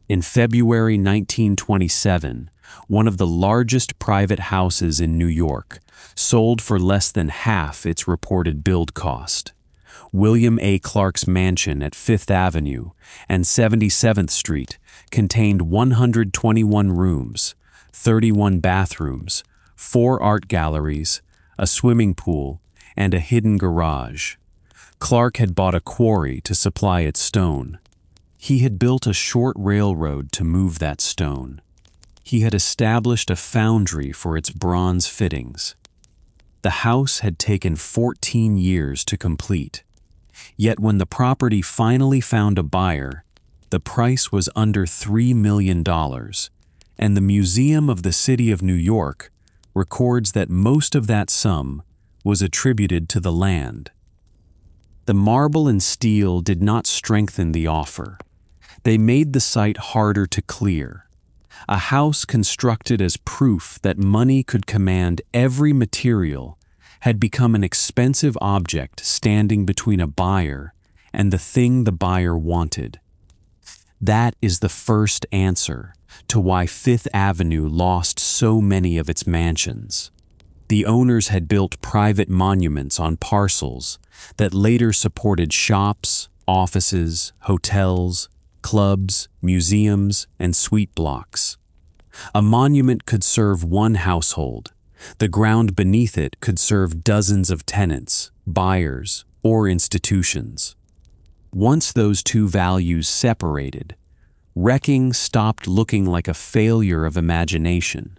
In February 1927, one of the largest private houses in New York sold for less than half its reported build cost. William A. Clark's mansion at Fifth Avenue and 77th Street contained 121 rooms, 31 bathrooms, 4 art galleries, a swimming pool, and a hidden garage. Clark had bought a quarry to supply its stone. He had built a short railroad to move that stone. He had established a foundry for its bronze fittings. The house had taken 14 years to complete. Yet when the property finally found a buyer, the price was under $3 million, and the Museum of the City of New York records that most of that sum was attributed to the land. The marble and steel did not strengthen the offer. They made the site harder to clear. A house constructed as proof that money could command every material had become an expensive object standing between a buyer and the thing the buyer wanted. That is the first answer to why Fifth Avenue lost so many of its mansions. The owners had built private monuments on parcels that later supported shops, offices, hotels, clubs, museums, and suite blocks. A monument could serve one household. The ground beneath it could serve dozens of tenants, buyers, or institutions. Once those two values separated, wrecking stopped looking like a failure of imagination.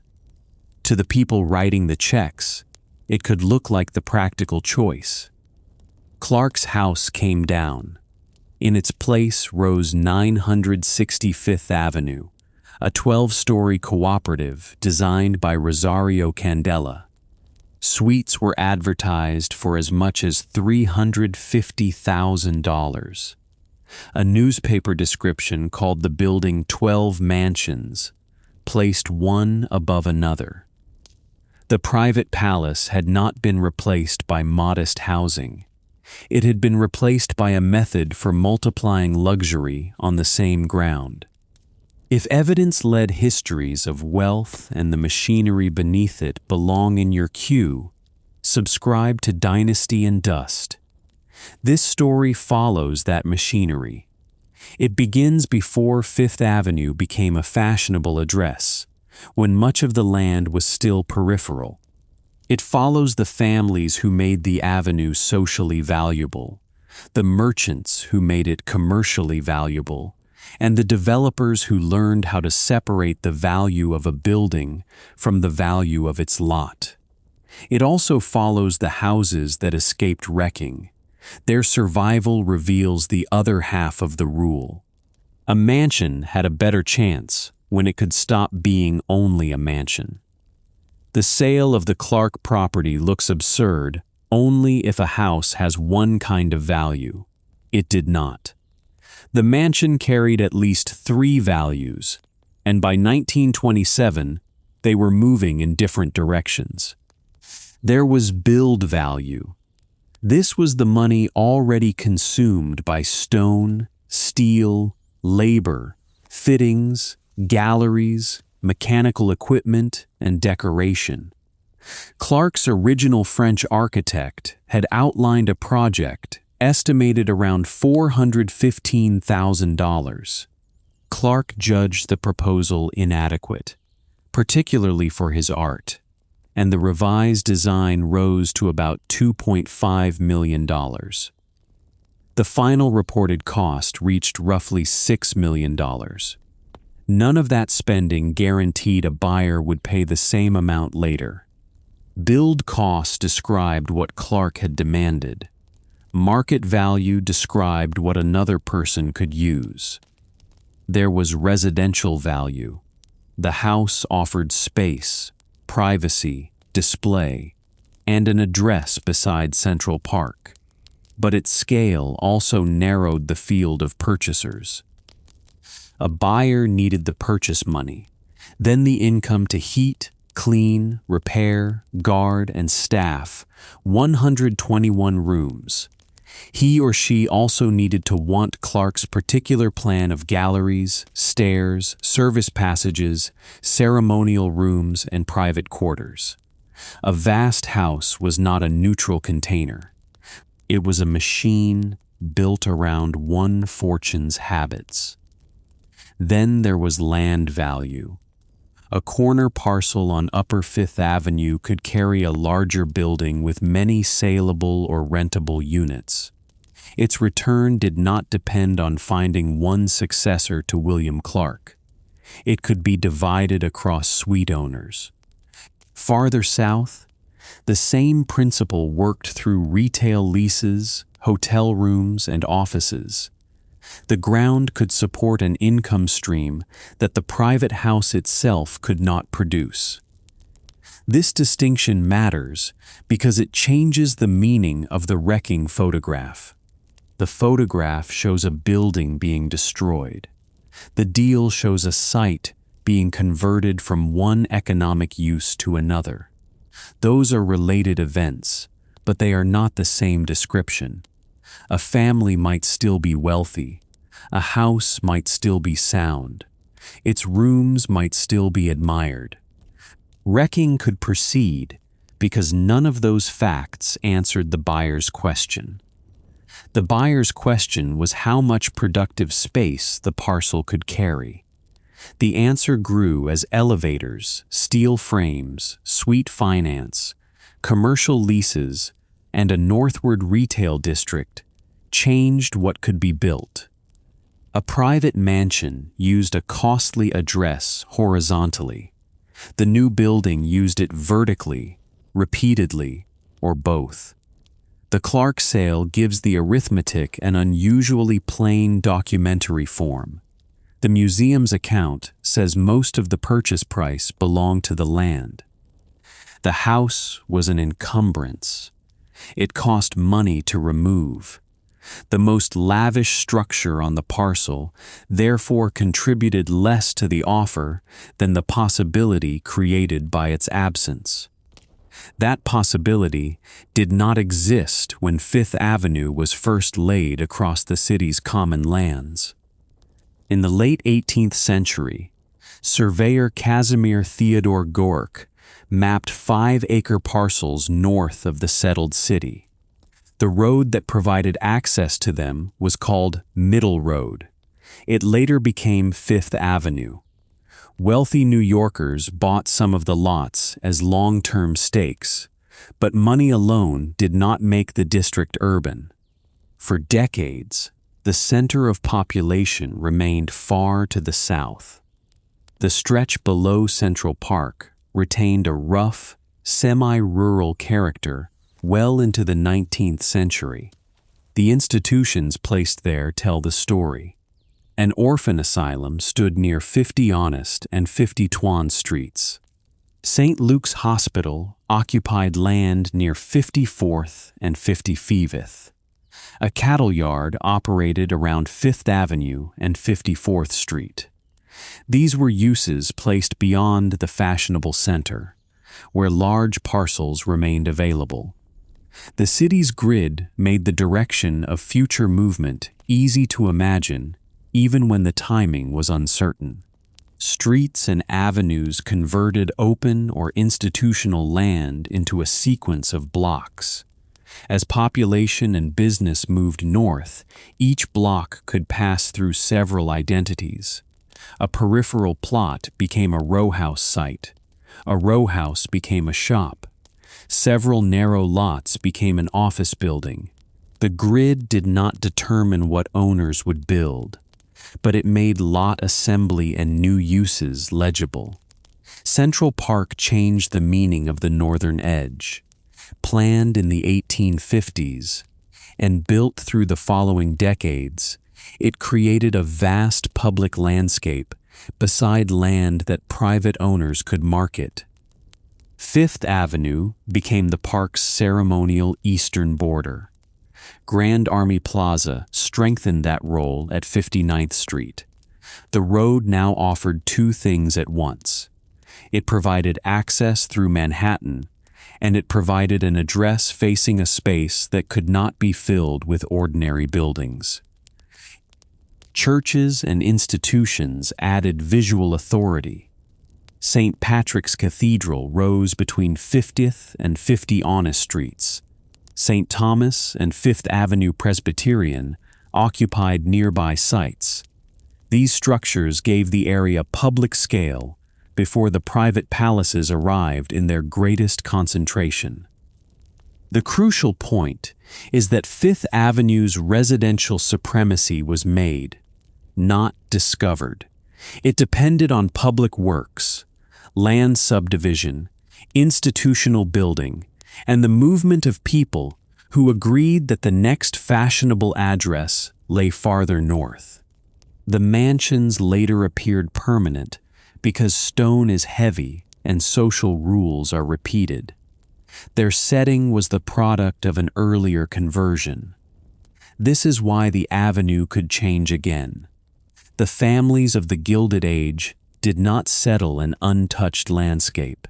To the people writing the checks, it could look like the practical choice. Clark's house came down. In its place rose 965th Avenue, a 12-story cooperative designed by Rosario Candela. Suites were advertised for as much as $350,000. A newspaper description called the building 12 mansions, placed one above another. The private palace had not been replaced by modest housing. It had been replaced by a method for multiplying luxury on the same ground. If evidence led histories of wealth and the machinery beneath it belong in your queue, subscribe to Dynasty and Dust. This story follows that machinery. It begins before Fifth Avenue became a fashionable address, when much of the land was still peripheral. It follows the families who made the avenue socially valuable, the merchants who made it commercially valuable, and the developers who learned how to separate the value of a building from the value of its lot. It also follows the houses that escaped wrecking. Their survival reveals the other half of the rule. A mansion had a better chance when it could stop being only a mansion. The sale of the Clark property looks absurd only if a house has one kind of value. It did not. The mansion carried at least 3 values, and by 1927, they were moving in different directions. There was build value. This was the money already consumed by stone, steel, labor, fittings, galleries, mechanical equipment, and decoration. Clark's original French architect had outlined a project estimated around $415,000. Clark judged the proposal inadequate, particularly for his art, and the revised design rose to about $2.5 million. The final reported cost reached roughly $6 million. None of that spending guaranteed a buyer would pay the same amount later. Build cost described what Clark had demanded. Market value described what another person could use. There was residential value. The house offered space, privacy, display, and an address beside Central Park. But its scale also narrowed the field of purchasers. A buyer needed the purchase money, then the income to heat, clean, repair, guard, and staff 121 rooms. He or she also needed to want Clark's particular plan of galleries, stairs, service passages, ceremonial rooms, and private quarters. A vast house was not a neutral container. It was a machine built around one fortune's habits. Then there was land value. A corner parcel on Upper Fifth Avenue could carry a larger building with many saleable or rentable units. Its return did not depend on finding one successor to William Clark. It could be divided across suite owners. Farther south, the same principle worked through retail leases, hotel rooms, and offices. The ground could support an income stream that the private house itself could not produce. This distinction matters because it changes the meaning of the wrecking photograph. The photograph shows a building being destroyed. The deal shows a site being converted from one economic use to another. Those are related events, but they are not the same description. A family might still be wealthy. A house might still be sound. Its rooms might still be admired. Wrecking could proceed because none of those facts answered the buyer's question. The buyer's question was how much productive space the parcel could carry. The answer grew as elevators, steel frames, suite finance, commercial leases, and a northward retail district changed what could be built. A private mansion used a costly address horizontally. The new building used it vertically, repeatedly, or both. The Clark sale gives the arithmetic an unusually plain documentary form. The museum's account says most of the purchase price belonged to the land. The house was an encumbrance. It cost money to remove. The most lavish structure on the parcel therefore contributed less to the offer than the possibility created by its absence. That possibility did not exist when Fifth Avenue was first laid across the city's common lands. In the late 18th century, surveyor Casimir Theodore Gork mapped 5-acre parcels north of the settled city. The road that provided access to them was called Middle Road. It later became Fifth Avenue. Wealthy New Yorkers bought some of the lots as long-term stakes, but money alone did not make the district urban. For decades, the center of population remained far to the south. The stretch below Central Park retained a rough, semi-rural character well into the 19th century. The institutions placed there tell the story. An orphan asylum stood near 50 Honest and 50 Twan streets. St. Luke's Hospital occupied land near 54th and 55th. A cattle yard operated around 5th Avenue and 54th Street. These were uses placed beyond the fashionable center, where large parcels remained available. The city's grid made the direction of future movement easy to imagine, even when the timing was uncertain. Streets and avenues converted open or institutional land into a sequence of blocks. As population and business moved north, each block could pass through several identities. A peripheral plot became a row house site. A row house became a shop. Several narrow lots became an office building. The grid did not determine what owners would build, but it made lot assembly and new uses legible. Central Park changed the meaning of the northern edge. Planned in the 1850s and built through the following decades, it created a vast public landscape beside land that private owners could market. Fifth Avenue became the park's ceremonial eastern border. Grand Army Plaza strengthened that role at 59th Street. The road now offered two things at once. It provided access through Manhattan and it provided an address facing a space that could not be filled with ordinary buildings. Churches and institutions added visual authority. St. Patrick's Cathedral rose between 50th and 50 Honest Streets. St. Thomas and Fifth Avenue Presbyterian occupied nearby sites. These structures gave the area public scale before the private palaces arrived in their greatest concentration. The crucial point is that Fifth Avenue's residential supremacy was made, not discovered. It depended on public works, land subdivision, institutional building, and the movement of people who agreed that the next fashionable address lay farther north. The mansions later appeared permanent because stone is heavy and social rules are repeated. Their setting was the product of an earlier conversion. This is why the avenue could change again. The families of the Gilded Age did not settle an untouched landscape.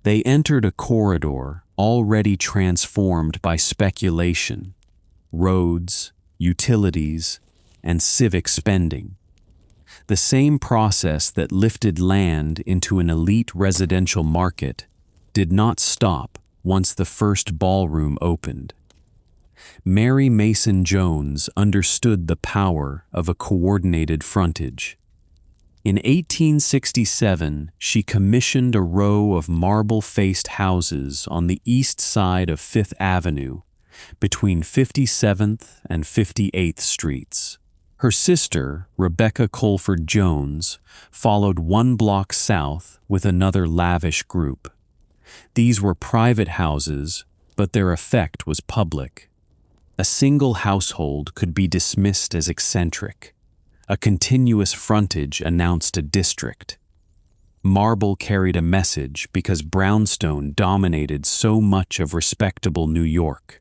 They entered a corridor already transformed by speculation, roads, utilities, and civic spending. The same process that lifted land into an elite residential market did not stop once the first ballroom opened. Mary Mason Jones understood the power of a coordinated frontage. In 1867, she commissioned a row of marble-faced houses on the east side of Fifth Avenue, between 57th and 58th Streets. Her sister, Rebecca Colford Jones, followed one block south with another lavish group. These were private houses, but their effect was public. A single household could be dismissed as eccentric. A continuous frontage announced a district. Marble carried a message because brownstone dominated so much of respectable New York.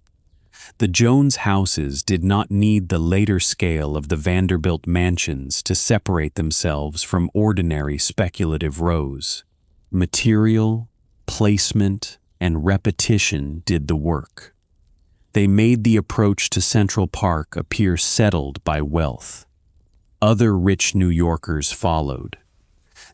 The Jones houses did not need the later scale of the Vanderbilt mansions to separate themselves from ordinary speculative rows. Material, placement, and repetition did the work. They made the approach to Central Park appear settled by wealth. Other rich New Yorkers followed.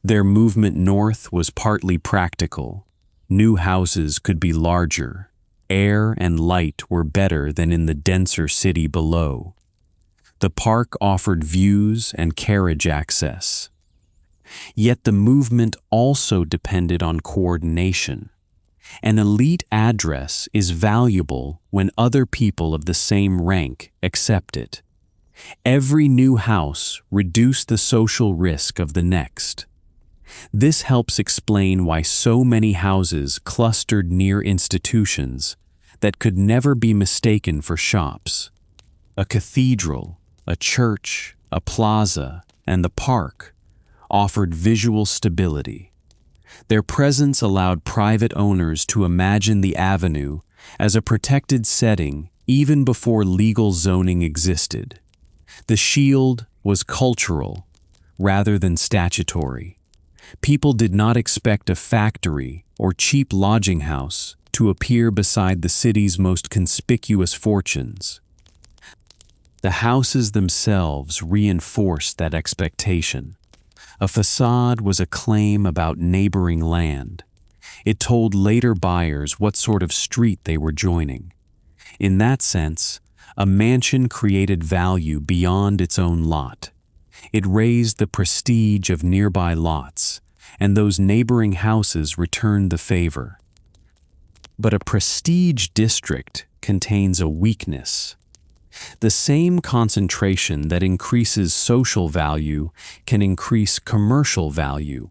Their movement north was partly practical. New houses could be larger. Air and light were better than in the denser city below. The park offered views and carriage access. Yet the movement also depended on coordination. An elite address is valuable when other people of the same rank accept it. Every new house reduced the social risk of the next. This helps explain why so many houses clustered near institutions that could never be mistaken for shops. A cathedral, a church, a plaza, and the park offered visual stability. Their presence allowed private owners to imagine the avenue as a protected setting even before legal zoning existed. The shield was cultural rather than statutory. People did not expect a factory or cheap lodging house to appear beside the city's most conspicuous fortunes. The houses themselves reinforced that expectation. A facade was a claim about neighboring land. It told later buyers what sort of street they were joining. In that sense, a mansion created value beyond its own lot. It raised the prestige of nearby lots, and those neighboring houses returned the favor. But a prestige district contains a weakness. The same concentration that increases social value can increase commercial value.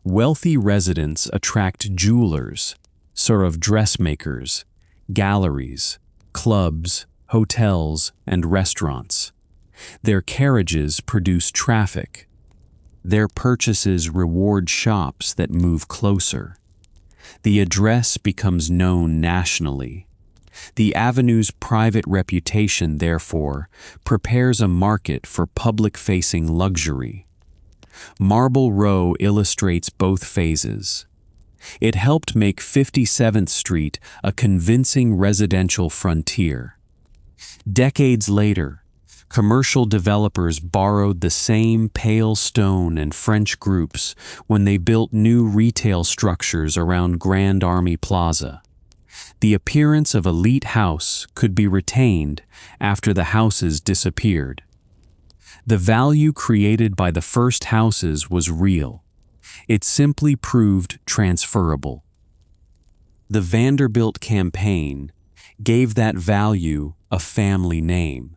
Wealthy residents attract jewelers, sort of dressmakers, galleries, clubs, hotels, and restaurants. Their carriages produce traffic. Their purchases reward shops that move closer. The address becomes known nationally. The avenue's private reputation, therefore, prepares a market for public-facing luxury. Marble Row illustrates both phases. It helped make 57th Street a convincing residential frontier. Decades later, commercial developers borrowed the same pale stone and French groups when they built new retail structures around Grand Army Plaza. The appearance of elite house could be retained after the houses disappeared. The value created by the first houses was real. It simply proved transferable. The Vanderbilt campaign gave that value a family name.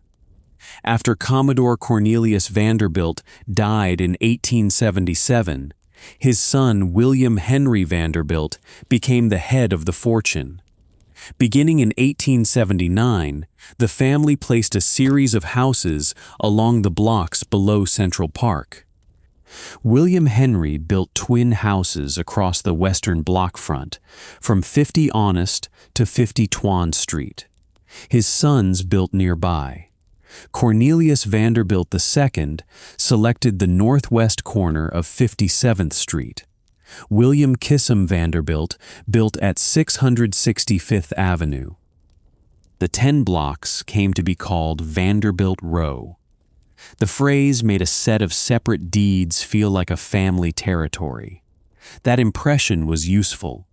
After Commodore Cornelius Vanderbilt died in 1877, his son William Henry Vanderbilt became the head of the fortune. Beginning in 1879, the family placed a series of houses along the blocks below Central Park. William Henry built twin houses across the western block front, from 50 Honest to 50 Twan Street. His sons built nearby. Cornelius Vanderbilt II selected the northwest corner of 57th Street. William Kissam Vanderbilt built at 665th Avenue. The 10 blocks came to be called Vanderbilt Row. The phrase made a set of separate deeds feel like a family territory. That impression was useful.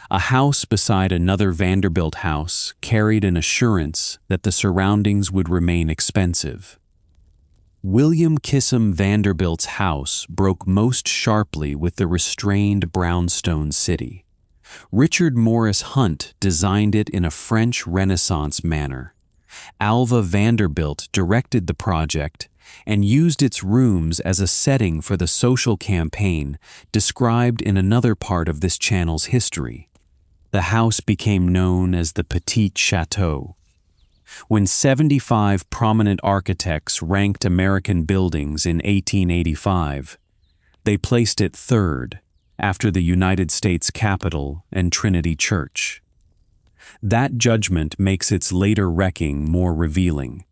A house beside another Vanderbilt house carried an assurance that the surroundings would remain expensive. William Kissam Vanderbilt's house broke most sharply with the restrained brownstone city. Richard Morris Hunt designed it in a French Renaissance manner. Alva Vanderbilt directed the project and used its rooms as a setting for the social campaign described in another part of this channel's history. The house became known as the Petit Chateau. When 75 prominent architects ranked American buildings in 1885, they placed it third, after the United States Capitol and Trinity Church. That judgment makes its later wrecking more revealing.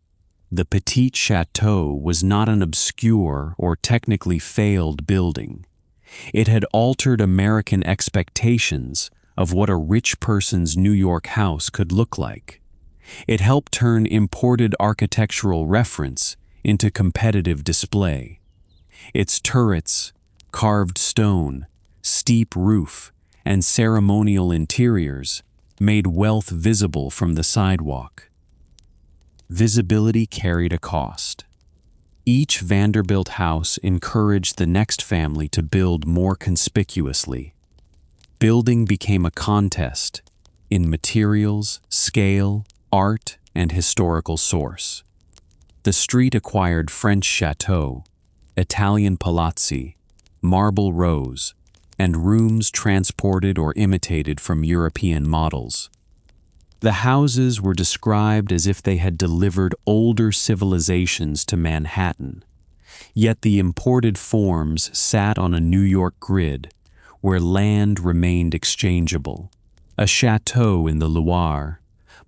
The Petit Chateau was not an obscure or technically failed building. It had altered American expectations of what a rich person's New York house could look like. It helped turn imported architectural reference into competitive display. Its turrets, carved stone, steep roof, and ceremonial interiors made wealth visible from the sidewalk. Visibility carried a cost. Each Vanderbilt house encouraged the next family to build more conspicuously. Building became a contest in materials, scale, art, and historical source. The street acquired French chateaux, Italian palazzi, marble rows, and rooms transported or imitated from European models. The houses were described as if they had delivered older civilizations to Manhattan, yet the imported forms sat on a New York grid where land remained exchangeable. A chateau in the Loire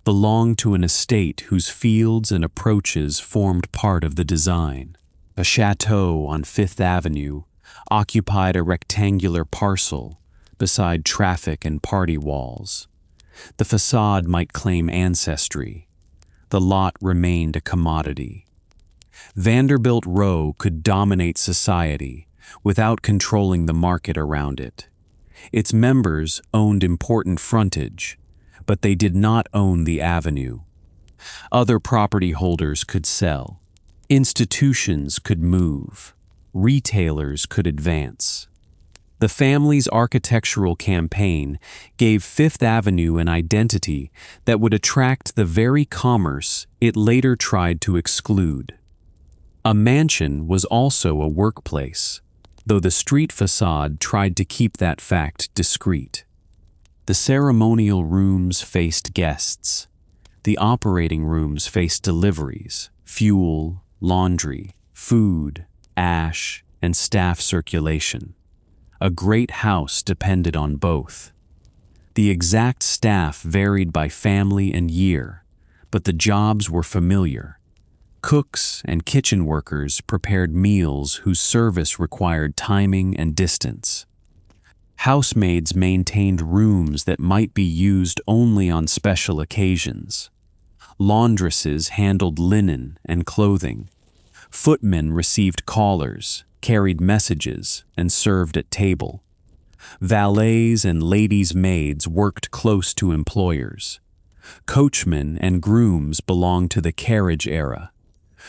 belonged to an estate whose fields and approaches formed part of the design. A chateau on Fifth Avenue occupied a rectangular parcel beside traffic and party walls. The facade might claim ancestry. The lot remained a commodity. Vanderbilt Row could dominate society without controlling the market around it. Its members owned important frontage, but they did not own the avenue. Other property holders could sell. Institutions could move. Retailers could advance. The family's architectural campaign gave Fifth Avenue an identity that would attract the very commerce it later tried to exclude. A mansion was also a workplace, though the street facade tried to keep that fact discreet. The ceremonial rooms faced guests. The operating rooms faced deliveries, fuel, laundry, food, ash, and staff circulation. A great house depended on both. The exact staff varied by family and year, but the jobs were familiar. Cooks and kitchen workers prepared meals whose service required timing and distance. Housemaids maintained rooms that might be used only on special occasions. Laundresses handled linen and clothing. Footmen received callers, carried messages, and served at table. Valets and ladies' maids worked close to employers. Coachmen and grooms belonged to the carriage era.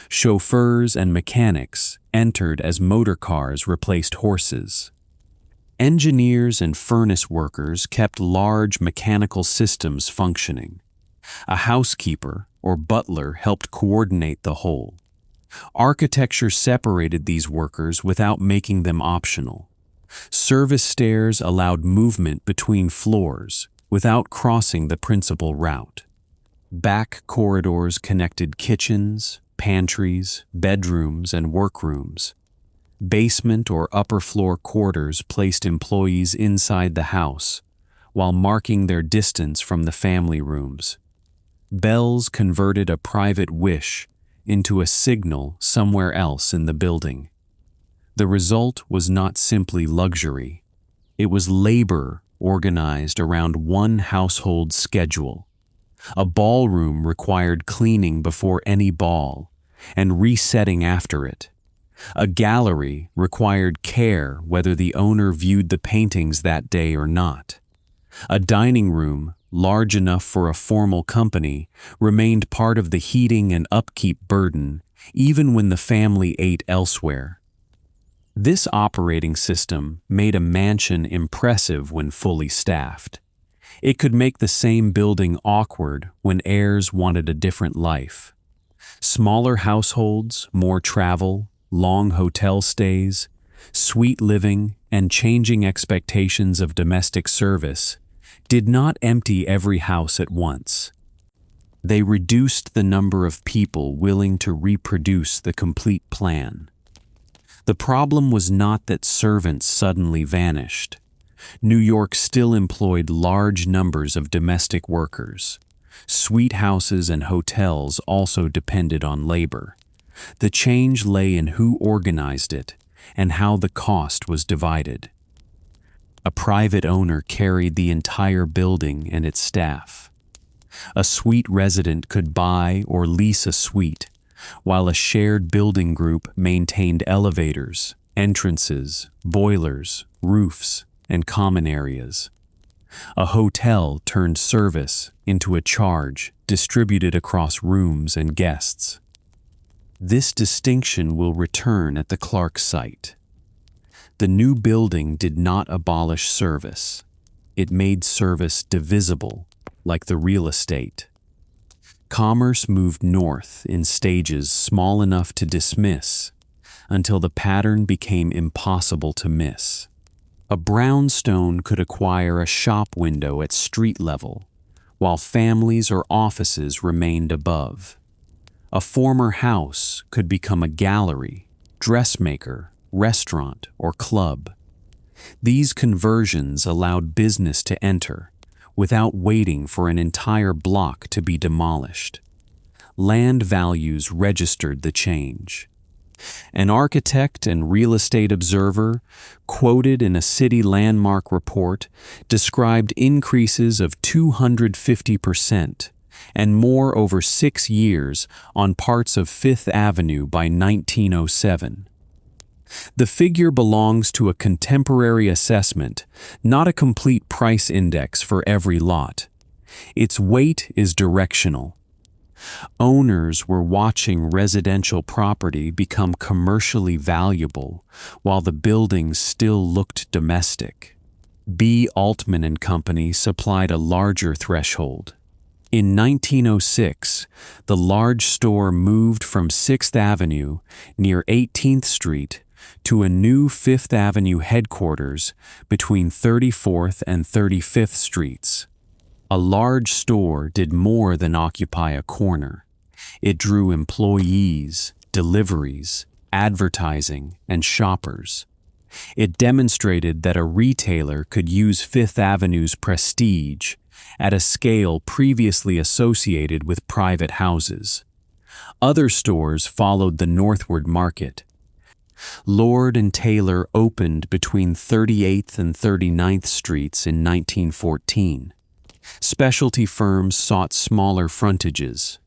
Chauffeurs and mechanics entered as motor cars replaced horses. Engineers and furnace workers kept large mechanical systems functioning. A housekeeper or butler helped coordinate the whole. Architecture separated these workers without making them optional. Service stairs allowed movement between floors without crossing the principal route. Back corridors connected kitchens, pantries, bedrooms, and workrooms. Basement or upper floor quarters placed employees inside the house, while marking their distance from the family rooms. Bells converted a private wish into a signal somewhere else in the building. The result was not simply luxury. It was labor organized around one household schedule. A ballroom required cleaning before any ball and resetting after it. A gallery required care whether the owner viewed the paintings that day or not. A dining room, large enough for a formal company, remained part of the heating and upkeep burden, even when the family ate elsewhere. This operating system made a mansion impressive when fully staffed. It could make the same building awkward when heirs wanted a different life. Smaller households, more travel, long hotel stays, suite living, and changing expectations of domestic service did not empty every house at once. They reduced the number of people willing to reproduce the complete plan. The problem was not that servants suddenly vanished. New York still employed large numbers of domestic workers. Suite houses and hotels also depended on labor. The change lay in who organized it and how the cost was divided. A private owner carried the entire building and its staff. A suite resident could buy or lease a suite, while a shared building group maintained elevators, entrances, boilers, roofs, and common areas. A hotel turned service into a charge distributed across rooms and guests. This distinction will return at the Clark site. The new building did not abolish service. It made service divisible, like the real estate. Commerce moved north in stages small enough to dismiss, until the pattern became impossible to miss. A brownstone could acquire a shop window at street level, while families or offices remained above. A former house could become a gallery, dressmaker, restaurant, or club. These conversions allowed business to enter without waiting for an entire block to be demolished. Land values registered the change. An architect and real estate observer, quoted in a city landmark report, described increases of 250% and more over 6 years on parts of Fifth Avenue by 1907. The figure belongs to a contemporary assessment, not a complete price index for every lot. Its weight is directional. Owners were watching residential property become commercially valuable while the buildings still looked domestic. B. Altman and Company supplied a larger threshold. In 1906, the large store moved from 6th Avenue near 18th Street to a new 5th Avenue headquarters between 34th and 35th Streets. A large store did more than occupy a corner. It drew employees, deliveries, advertising, and shoppers. It demonstrated that a retailer could use Fifth Avenue's prestige at a scale previously associated with private houses. Other stores followed the northward market. Lord and Taylor opened between 38th and 39th Streets in 1914. Specialty firms sought smaller frontages.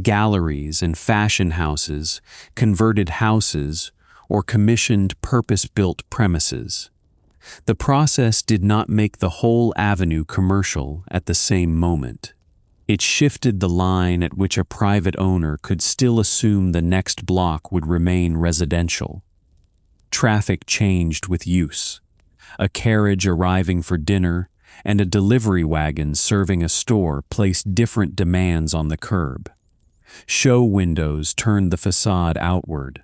Galleries and fashion houses converted houses or commissioned purpose-built premises. The process did not make the whole avenue commercial at the same moment. It shifted the line at which a private owner could still assume the next block would remain residential. Traffic changed with use. A carriage arriving for dinner and a delivery wagon serving a store placed different demands on the curb. Show windows turned the facade outward.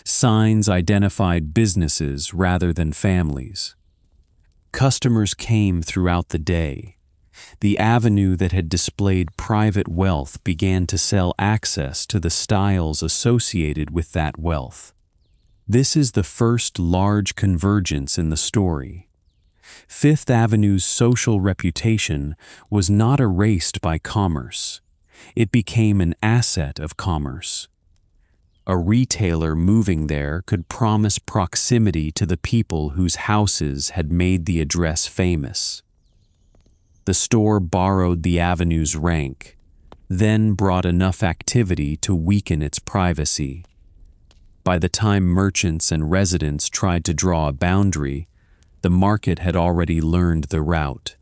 Signs identified businesses rather than families. Customers came throughout the day. The avenue that had displayed private wealth began to sell access to the styles associated with that wealth. This is the first large convergence in the story. Fifth Avenue's social reputation was not erased by commerce. It became an asset of commerce. A retailer moving there could promise proximity to the people whose houses had made the address famous. The store borrowed the avenue's rank, then brought enough activity to weaken its privacy. By the time merchants and residents tried to draw a boundary, the market had already learned the route.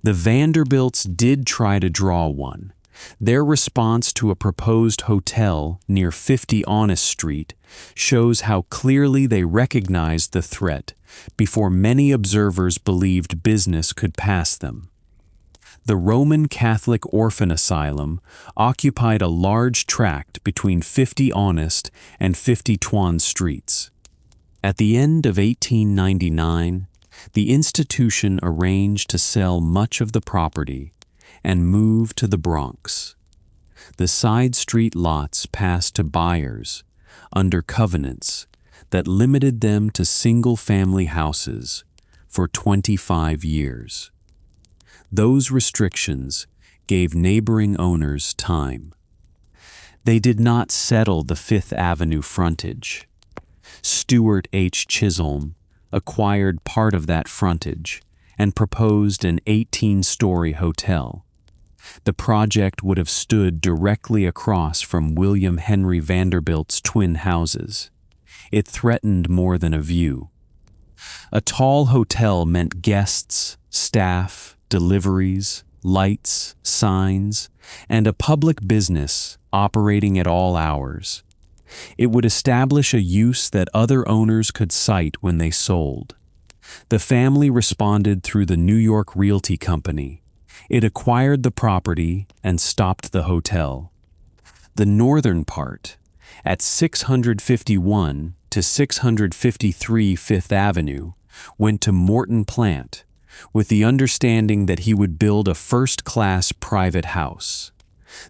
The Vanderbilts did try to draw one. Their response to a proposed hotel near 50 Honest Street shows how clearly they recognized the threat before many observers believed business could pass them. The Roman Catholic Orphan Asylum occupied a large tract between 50 Honest and 50 Tuan Streets. At the end of 1899, the institution arranged to sell much of the property and move to the Bronx. The side street lots passed to buyers under covenants that limited them to single-family houses for 25 years. Those restrictions gave neighboring owners time. They did not settle the Fifth Avenue frontage. Stuart H. Chisholm acquired part of that frontage and proposed an 18-story hotel. The project would have stood directly across from William Henry Vanderbilt's twin houses. It threatened more than a view. A tall hotel meant guests, staff, deliveries, lights, signs, and a public business operating at all hours. It would establish a use that other owners could cite when they sold. The family responded through the New York Realty Company. It acquired the property and stopped the hotel. The northern part, at 651 to 653 Fifth Avenue, went to Morton Plant, with the understanding that he would build a first-class private house.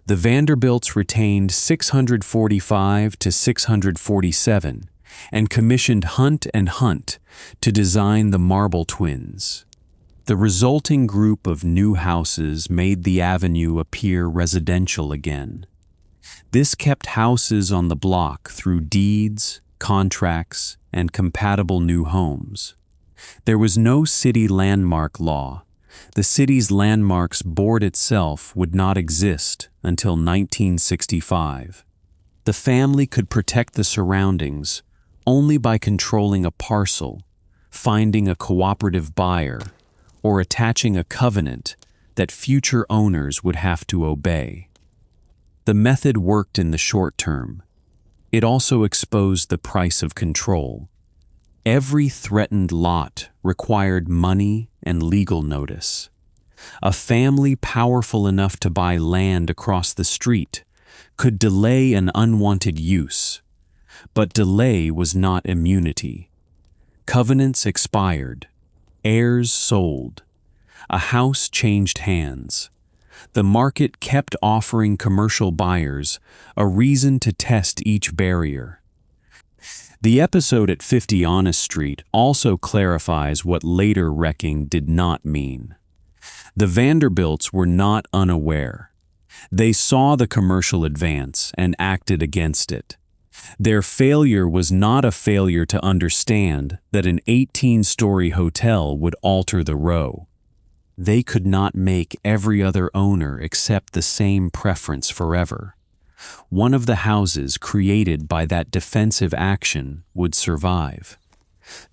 The Vanderbilts retained 645 to 647 and commissioned Hunt and Hunt to design the Marble Twins. The resulting group of new houses made the avenue appear residential again. This kept houses on the block through deeds, contracts, and compatible new homes. There was no city landmark law. The city's landmarks board itself would not exist until 1965. The family could protect the surroundings only by controlling a parcel, finding a cooperative buyer, or attaching a covenant that future owners would have to obey. The method worked in the short term. It also exposed the price of control. Every threatened lot required money and legal notice. A family powerful enough to buy land across the street could delay an unwanted use, but delay was not immunity. Covenants expired. Heirs sold. A house changed hands. The market kept offering commercial buyers a reason to test each barrier. The episode at 50 Honest Street also clarifies what later wrecking did not mean. The Vanderbilts were not unaware. They saw the commercial advance and acted against it. Their failure was not a failure to understand that an 18-story hotel would alter the row. They could not make every other owner accept the same preference forever. One of the houses created by that defensive action would survive.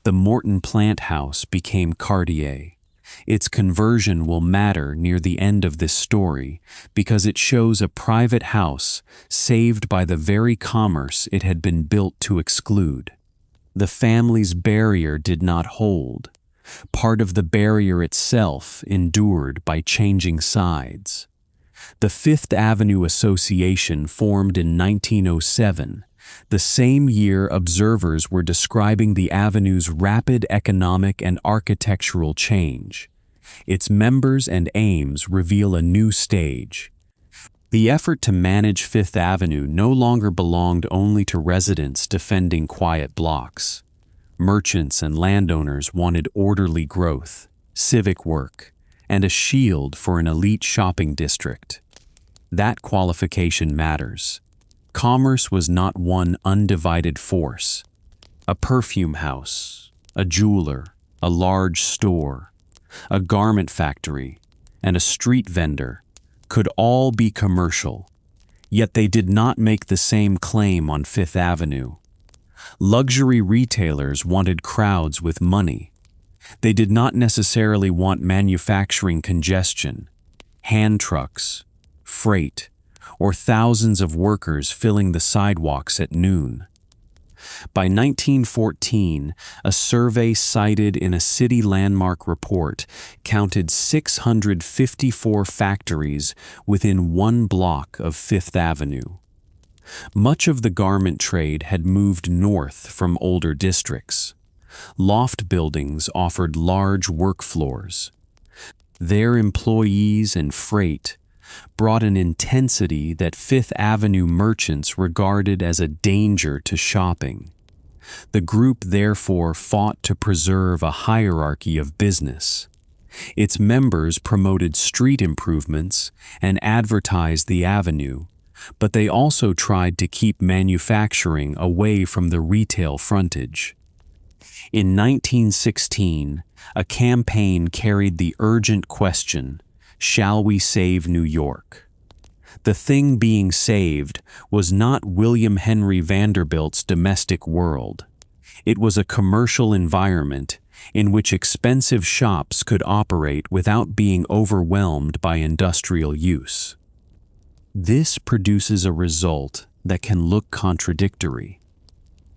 The Morton plant house became Cartier. Its conversion will matter near the end of this story because it shows a private house saved by the very commerce it had been built to exclude. The family's barrier did not hold. Part of the barrier itself endured by changing sides. The Fifth Avenue Association formed in 1907, the same year observers were describing the avenue's rapid economic and architectural change. Its members and aims reveal a new stage. The effort to manage Fifth Avenue no longer belonged only to residents defending quiet blocks. Merchants and landowners wanted orderly growth, civic work, and a shield for an elite shopping district. That qualification matters. Commerce was not one undivided force. A perfume house, a jeweler, a large store, a garment factory, and a street vendor could all be commercial, yet they did not make the same claim on Fifth Avenue. Luxury retailers wanted crowds with money. They did not necessarily want manufacturing congestion, hand trucks, freight, or thousands of workers filling the sidewalks at noon. By 1914, a survey cited in a city landmark report counted 654 factories within 1 block of Fifth Avenue. Much of the garment trade had moved north from older districts. Loft buildings offered large work floors. Their employees and freight brought an intensity that Fifth Avenue merchants regarded as a danger to shopping. The group therefore fought to preserve a hierarchy of business. Its members promoted street improvements and advertised the avenue, but they also tried to keep manufacturing away from the retail frontage. In 1916, a campaign carried the urgent question, "Shall we save New York?" The thing being saved was not William Henry Vanderbilt's domestic world. It was a commercial environment in which expensive shops could operate without being overwhelmed by industrial use. This produces a result that can look contradictory.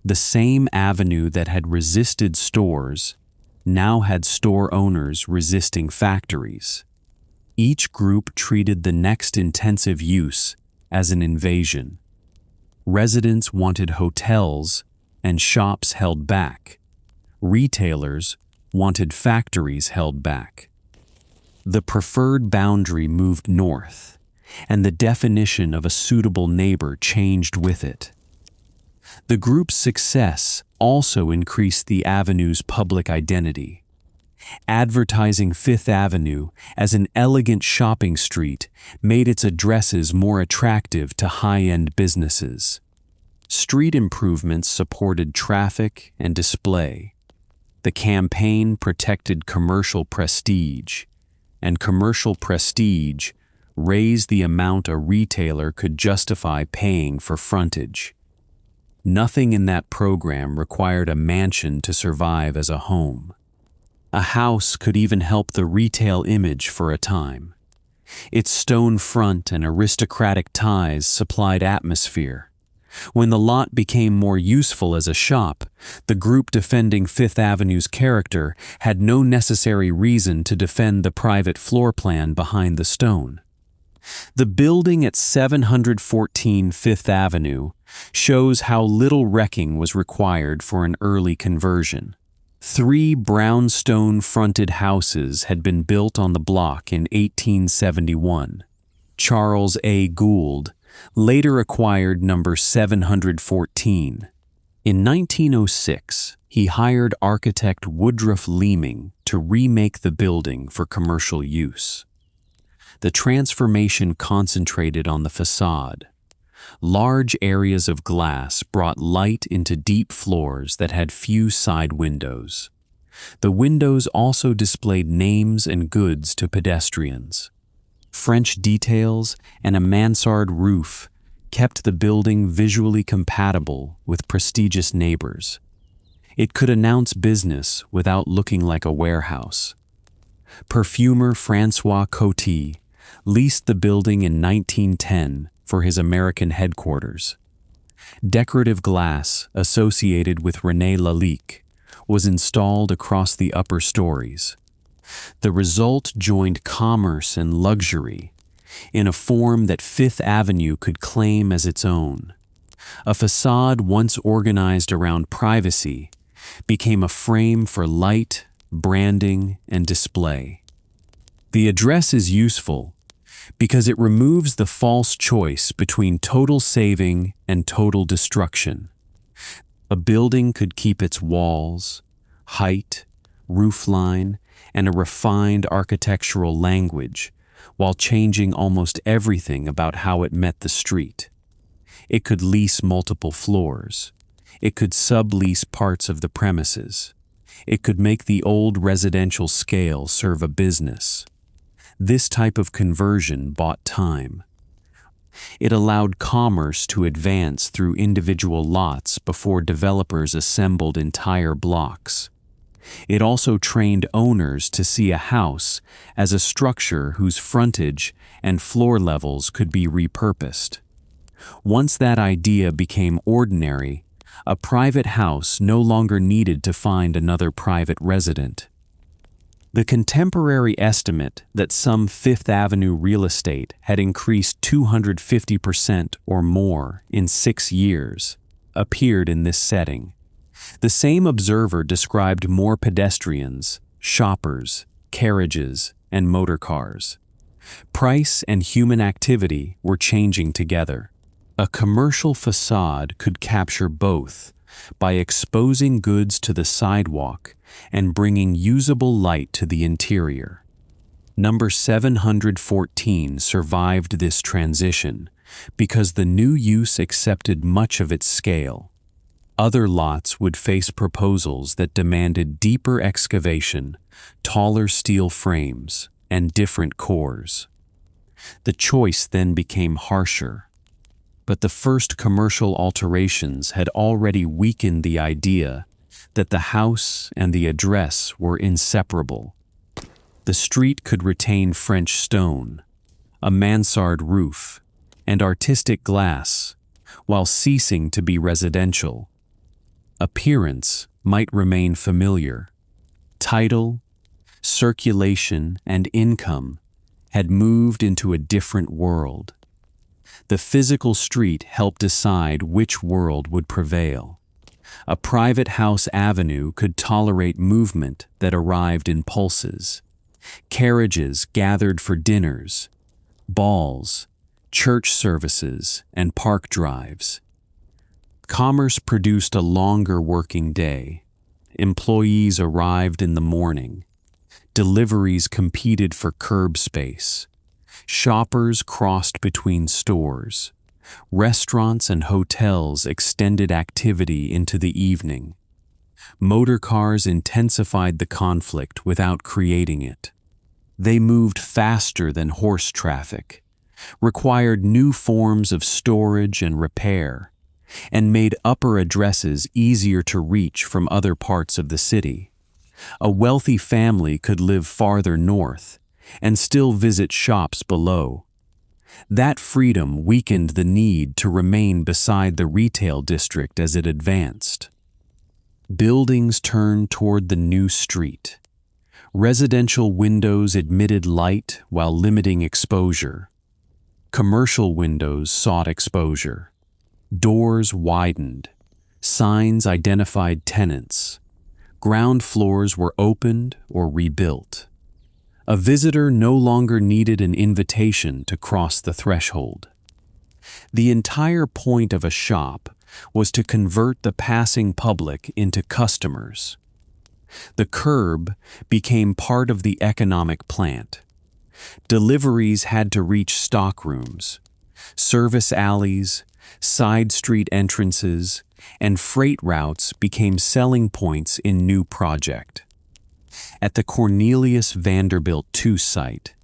The same avenue that had resisted stores now had store owners resisting factories. Each group treated the next intensive use as an invasion. Residents wanted hotels and shops held back. Retailers wanted factories held back. The preferred boundary moved north, and the definition of a suitable neighbor changed with it. The group's success also increased the avenue's public identity. Advertising Fifth Avenue as an elegant shopping street made its addresses more attractive to high-end businesses. Street improvements supported traffic and display. The campaign protected commercial prestige, and commercial prestige raised the amount a retailer could justify paying for frontage. Nothing in that program required a mansion to survive as a home. A house could even help the retail image for a time. Its stone front and aristocratic ties supplied atmosphere. When the lot became more useful as a shop, the group defending Fifth Avenue's character had no necessary reason to defend the private floor plan behind the stone. The building at 714 Fifth Avenue shows how little wrecking was required for an early conversion. 3 brownstone-fronted houses had been built on the block in 1871. Charles A. Gould later acquired number 714. In 1906, he hired architect Woodruff Leeming to remake the building for commercial use. The transformation concentrated on the facade. Large areas of glass brought light into deep floors that had few side windows. The windows also displayed names and goods to pedestrians. French details and a mansard roof kept the building visually compatible with prestigious neighbors. It could announce business without looking like a warehouse. Perfumer François Coty leased the building in 1910 for his American headquarters. Decorative glass associated with René Lalique was installed across the upper stories. The result joined commerce and luxury in a form that Fifth Avenue could claim as its own. A facade once organized around privacy became a frame for light, branding, and display. The address is useful because it removes the false choice between total saving and total destruction. A building could keep its walls, height, roofline, and a refined architectural language while changing almost everything about how it met the street. It could lease multiple floors. It could sublease parts of the premises. It could make the old residential scale serve a business. This type of conversion bought time. It allowed commerce to advance through individual lots before developers assembled entire blocks. It also trained owners to see a house as a structure whose frontage and floor levels could be repurposed. Once that idea became ordinary, a private house no longer needed to find another private resident. The contemporary estimate that some Fifth Avenue real estate had increased 250% or more in 6 years appeared in this setting. The same observer described more pedestrians, shoppers, carriages, and motor cars. Price and human activity were changing together. A commercial facade could capture both by exposing goods to the sidewalk and bringing usable light to the interior. Number 714 survived this transition because the new use accepted much of its scale. Other lots would face proposals that demanded deeper excavation, taller steel frames, and different cores. The choice then became harsher. But the first commercial alterations had already weakened the idea that the house and the address were inseparable. The street could retain French stone, a mansard roof, and artistic glass, while ceasing to be residential. Appearance might remain familiar. Title, circulation, and income had moved into a different world. The physical street helped decide which world would prevail. A private house avenue could tolerate movement that arrived in pulses. Carriages gathered for dinners, balls, church services, and park drives. Commerce produced a longer working day. Employees arrived in the morning. Deliveries competed for curb space. Shoppers crossed between stores. Restaurants and hotels extended activity into the evening. Motor cars intensified the conflict without creating it. They moved faster than horse traffic, required new forms of storage and repair, and made upper addresses easier to reach from other parts of the city. A wealthy family could live farther north and still visit shops below. That freedom weakened the need to remain beside the retail district as it advanced. Buildings turned toward the new street. Residential windows admitted light while limiting exposure. Commercial windows sought exposure. Doors widened. Signs identified tenants. Ground floors were opened or rebuilt. A visitor no longer needed an invitation to cross the threshold. The entire point of a shop was to convert the passing public into customers. The curb became part of the economic plant. Deliveries had to reach stockrooms. Service alleys, Side street entrances and freight routes became selling points in new project. At the Cornelius Vanderbilt II site,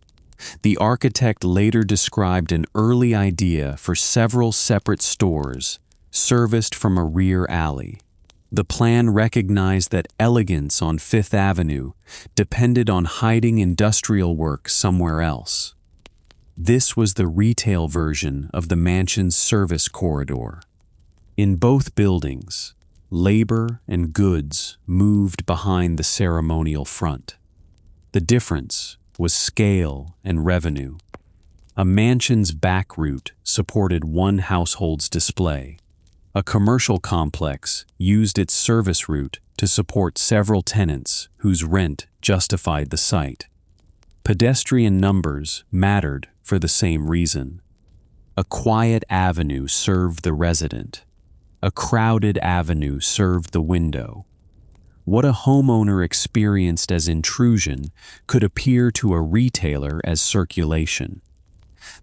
the architect later described an early idea for several separate stores serviced from a rear alley. The plan recognized that elegance on Fifth Avenue depended on hiding industrial work somewhere else. This was the retail version of the mansion's service corridor. In both buildings, labor and goods moved behind the ceremonial front. The difference was scale and revenue. A mansion's back route supported one household's display. A commercial complex used its service route to support several tenants whose rent justified the site. Pedestrian numbers mattered for the same reason. A quiet avenue served the resident. A crowded avenue served the window. What a homeowner experienced as intrusion could appear to a retailer as circulation.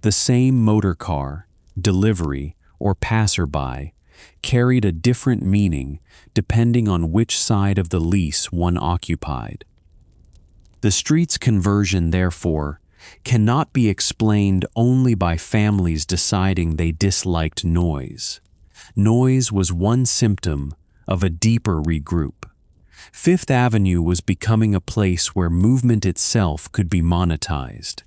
The same motor car, delivery, or passerby carried a different meaning depending on which side of the lease one occupied. The street's conversion, therefore, cannot be explained only by families deciding they disliked noise. Noise was one symptom of a deeper regroup. Fifth Avenue was becoming a place where movement itself could be monetized.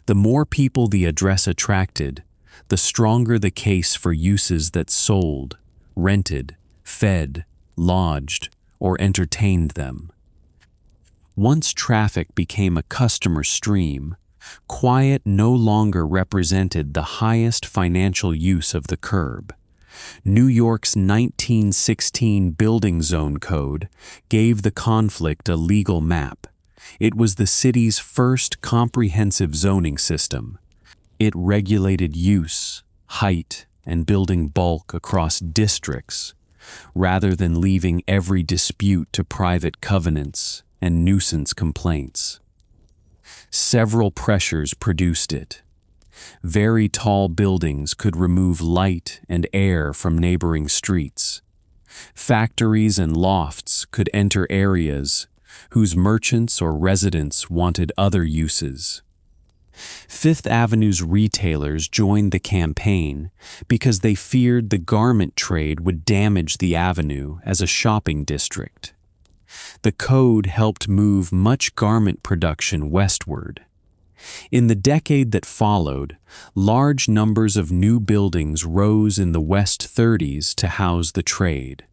The more people the address attracted, the stronger the case for uses that sold, rented, fed, lodged, or entertained them. Once traffic became a customer stream, quiet no longer represented the highest financial use of the curb. New York's 1916 Building Zone Code gave the conflict a legal map. It was the city's first comprehensive zoning system. It regulated use, height, and building bulk across districts, rather than leaving every dispute to private covenants and nuisance complaints. Several pressures produced it. Very tall buildings could remove light and air from neighboring streets. Factories and lofts could enter areas whose merchants or residents wanted other uses. Fifth Avenue's retailers joined the campaign because they feared the garment trade would damage the avenue as a shopping district. The code helped move much garment production westward. In the decade that followed, large numbers of new buildings rose in the West 30s to house the trade.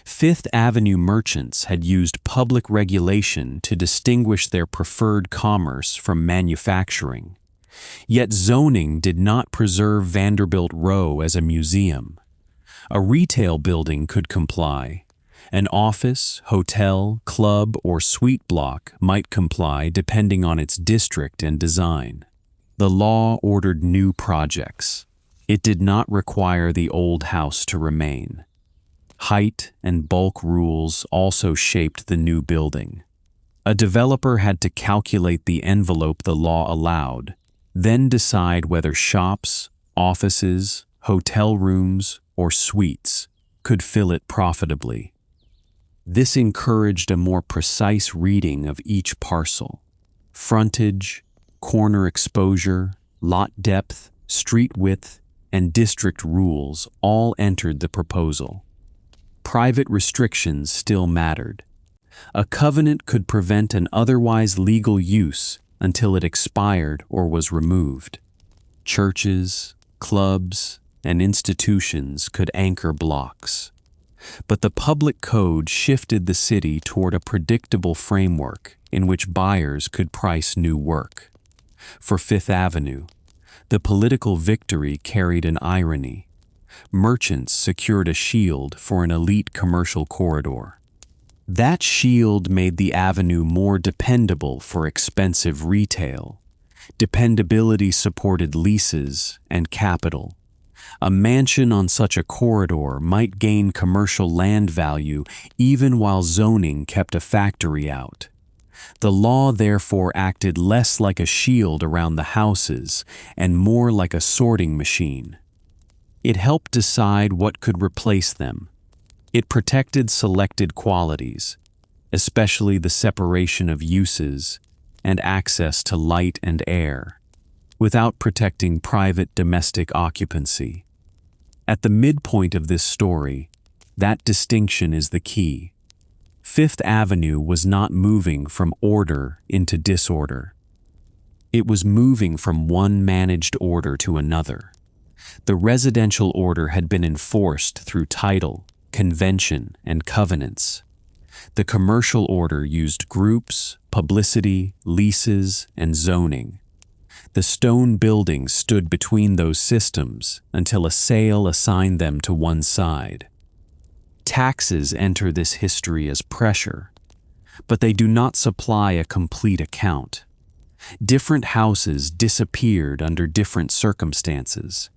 Fifth Avenue merchants had used public regulation to distinguish their preferred commerce from manufacturing. Yet zoning did not preserve Vanderbilt Row as a museum. A retail building could comply. An office, hotel, club, or suite block might comply depending on its district and design. The law ordered new projects. It did not require the old house to remain. Height and bulk rules also shaped the new building. A developer had to calculate the envelope the law allowed, then decide whether shops, offices, hotel rooms, or suites could fill it profitably. This encouraged a more precise reading of each parcel. Frontage, corner exposure, lot depth, street width, and district rules all entered the proposal. Private restrictions still mattered. A covenant could prevent an otherwise legal use until it expired or was removed. Churches, clubs, and institutions could anchor blocks. But the public code shifted the city toward a predictable framework in which buyers could price new work. For Fifth Avenue, the political victory carried an irony. Merchants secured a shield for an elite commercial corridor. That shield made the avenue more dependable for expensive retail. Dependability supported leases and capital. A mansion on such a corridor might gain commercial land value even while zoning kept a factory out. The law therefore acted less like a shield around the houses and more like a sorting machine. It helped decide what could replace them. It protected selected qualities, especially the separation of uses and access to light and air, without protecting private domestic occupancy. At the midpoint of this story, that distinction is the key. Fifth Avenue was not moving from order into disorder. It was moving from one managed order to another. The residential order had been enforced through title, convention, and covenants. The commercial order used groups, publicity, leases, and zoning. The stone buildings stood between those systems until a sale assigned them to one side. Taxes enter this history as pressure, but they do not supply a complete account. Different houses disappeared under different circumstances.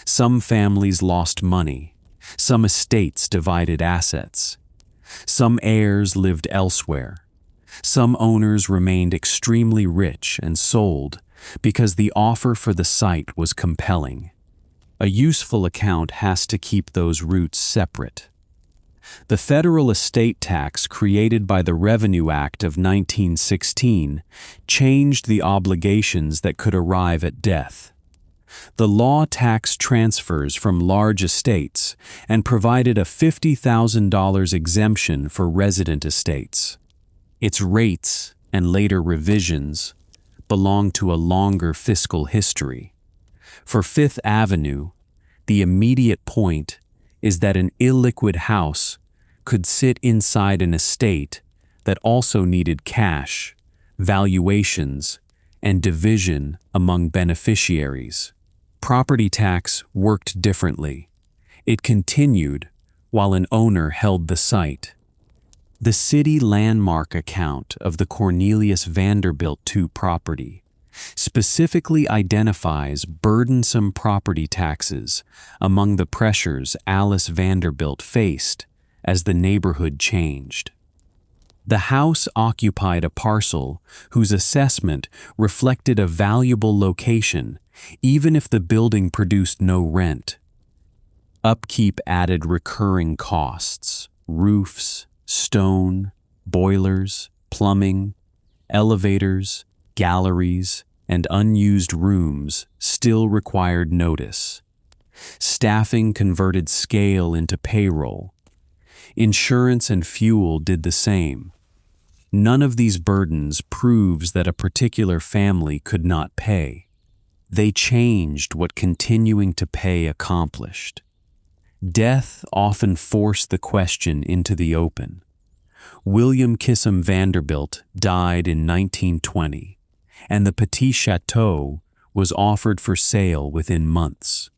Some families lost money, some estates divided assets. Some heirs lived elsewhere. Some owners remained extremely rich and sold because the offer for the site was compelling. A useful account has to keep those roots separate. The federal estate tax created by the Revenue Act of 1916 changed the obligations that could arrive at death. The law taxed transfers from large estates and provided a $50,000 exemption for resident estates. Its rates and later revisions belong to a longer fiscal history. For Fifth Avenue, the immediate point is that an illiquid house could sit inside an estate that also needed cash, valuations, and division among beneficiaries. Property tax worked differently. It continued while an owner held the site. The city landmark account of the Cornelius Vanderbilt II property specifically identifies burdensome property taxes among the pressures Alice Vanderbilt faced as the neighborhood changed. The house occupied a parcel whose assessment reflected a valuable location, even if the building produced no rent. Upkeep added recurring costs: roofs, stone, boilers, plumbing, elevators, galleries, and unused rooms still required notice. Staffing converted scale into payroll. Insurance and fuel did the same. None of these burdens proves that a particular family could not pay. They changed what continuing to pay accomplished. Death often forced the question into the open. William Kissam Vanderbilt died in 1920, and the Petit Chateau was offered for sale within months.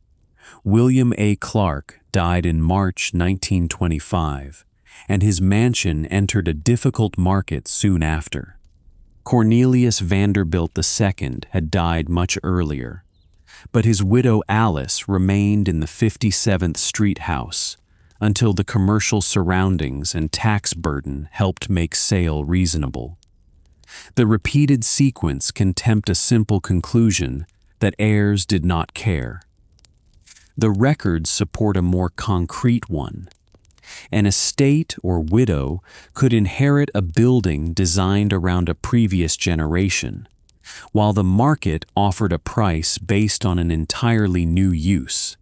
William A. Clark died in March 1925, and his mansion entered a difficult market soon after. Cornelius Vanderbilt II had died much earlier, but his widow Alice remained in the 57th Street house until the commercial surroundings and tax burden helped make sale reasonable. The repeated sequence can tempt a simple conclusion that heirs did not care. The records support a more concrete one. An estate or widow could inherit a building designed around a previous generation, while the market offered a price based on an entirely new use.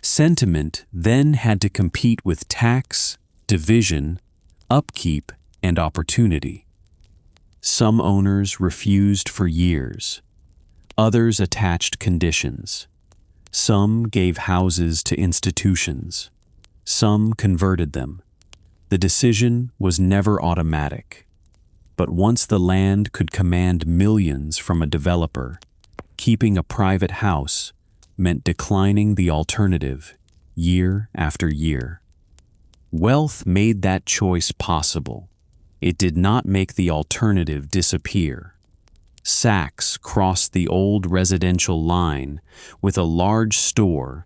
Sentiment then had to compete with tax, division, upkeep, and opportunity. Some owners refused for years. Others attached conditions. Some gave houses to institutions. Some converted them. The decision was never automatic. But once the land could command millions from a developer, keeping a private house meant declining the alternative year after year. Wealth made that choice possible. It did not make the alternative disappear. Saks crossed the old residential line with a large store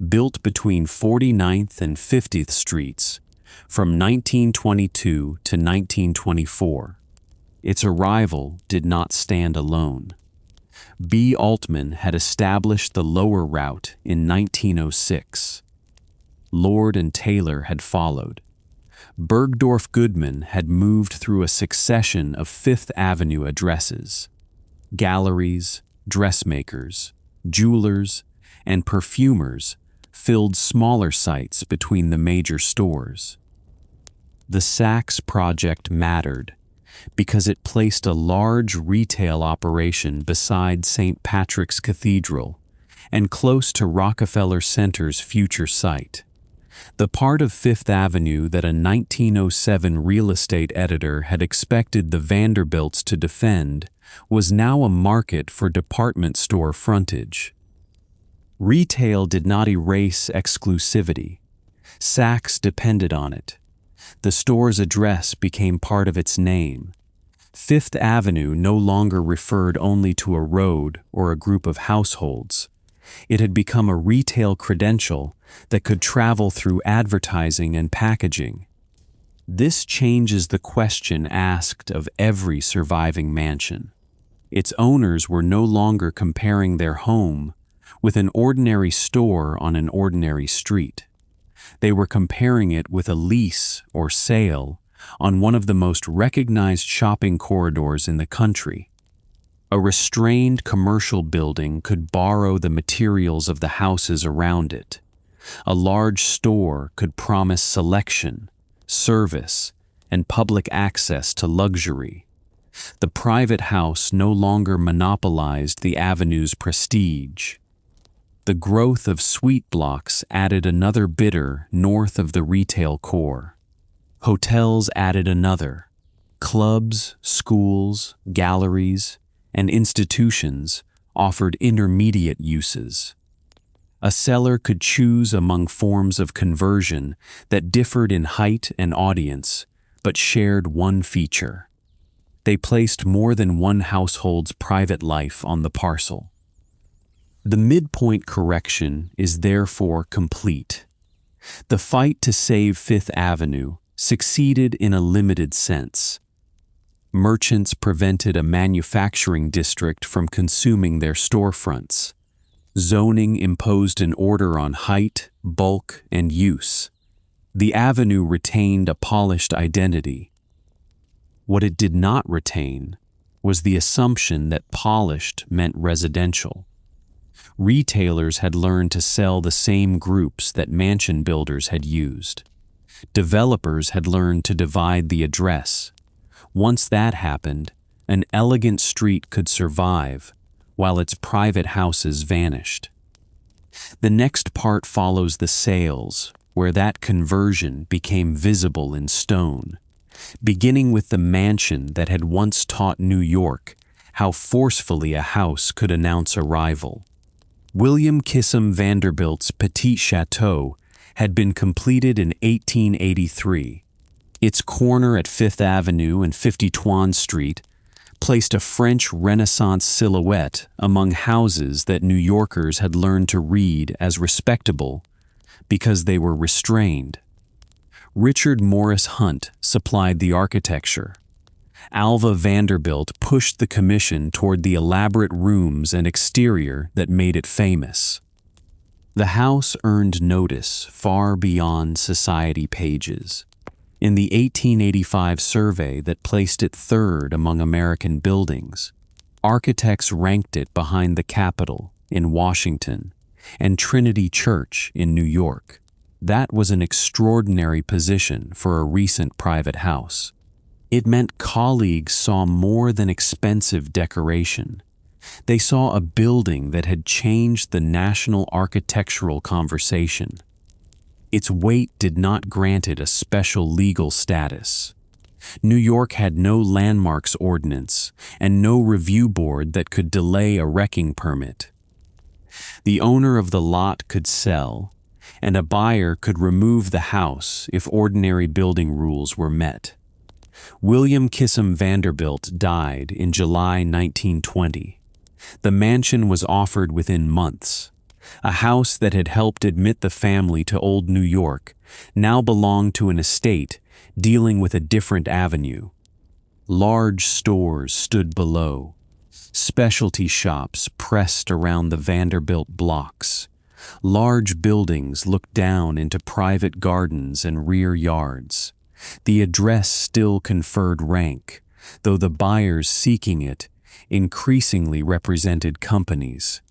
built between 49th and 50th Streets from 1922 to 1924. Its arrival did not stand alone. B. Altman had established the lower route in 1906. Lord and Taylor had followed. Bergdorf Goodman had moved through a succession of Fifth Avenue addresses. Galleries, dressmakers, jewelers, and perfumers filled smaller sites between the major stores. The Saks project mattered because it placed a large retail operation beside St. Patrick's Cathedral and close to Rockefeller Center's future site. The part of Fifth Avenue that a 1907 real estate editor had expected the Vanderbilts to defend was now a market for department store frontage. Retail did not erase exclusivity. Saks depended on it. The store's address became part of its name. Fifth Avenue no longer referred only to a road or a group of households. It had become a retail credential that could travel through advertising and packaging. This changes the question asked of every surviving mansion. Its owners were no longer comparing their home with an ordinary store on an ordinary street. They were comparing it with a lease or sale on one of the most recognized shopping corridors in the country. A restrained commercial building could borrow the materials of the houses around it. A large store could promise selection, service, and public access to luxury. The private house no longer monopolized the avenue's prestige. The growth of suite blocks added another bidder north of the retail core. Hotels added another. Clubs, schools, galleries, and institutions offered intermediate uses. A seller could choose among forms of conversion that differed in height and audience, but shared one feature. They placed more than one household's private life on the parcel. The midpoint correction is therefore complete. The fight to save Fifth Avenue succeeded in a limited sense. Merchants prevented a manufacturing district from consuming their storefronts. Zoning imposed an order on height, bulk, and use. The avenue retained a polished identity. What it did not retain was the assumption that polished meant residential. Retailers had learned to sell the same groups that mansion builders had used. Developers had learned to divide the address. Once that happened, an elegant street could survive while its private houses vanished. The next part follows the sales, where that conversion became visible in stone, beginning with the mansion that had once taught New York how forcefully a house could announce arrival. William Kissam Vanderbilt's Petit Chateau had been completed in 1883. Its corner at Fifth Avenue and 52nd Street placed a French Renaissance silhouette among houses that New Yorkers had learned to read as respectable because they were restrained. Richard Morris Hunt supplied the architecture. Alva Vanderbilt pushed the commission toward the elaborate rooms and exterior that made it famous. The house earned notice far beyond society pages. In the 1885 survey that placed it third among American buildings, architects ranked it behind the Capitol in Washington and Trinity Church in New York. That was an extraordinary position for a recent private house. It meant colleagues saw more than expensive decoration. They saw a building that had changed the national architectural conversation. Its weight did not grant it a special legal status. New York had no landmarks ordinance and no review board that could delay a wrecking permit. The owner of the lot could sell, and a buyer could remove the house if ordinary building rules were met. William Kissam Vanderbilt died in July 1920. The mansion was offered within months. A house that had helped admit the family to old New York now belonged to an estate dealing with a different avenue. Large stores stood below. Specialty shops pressed around the Vanderbilt blocks. Large buildings looked down into private gardens and rear yards. The address still conferred rank, though the buyers seeking it increasingly represented companies.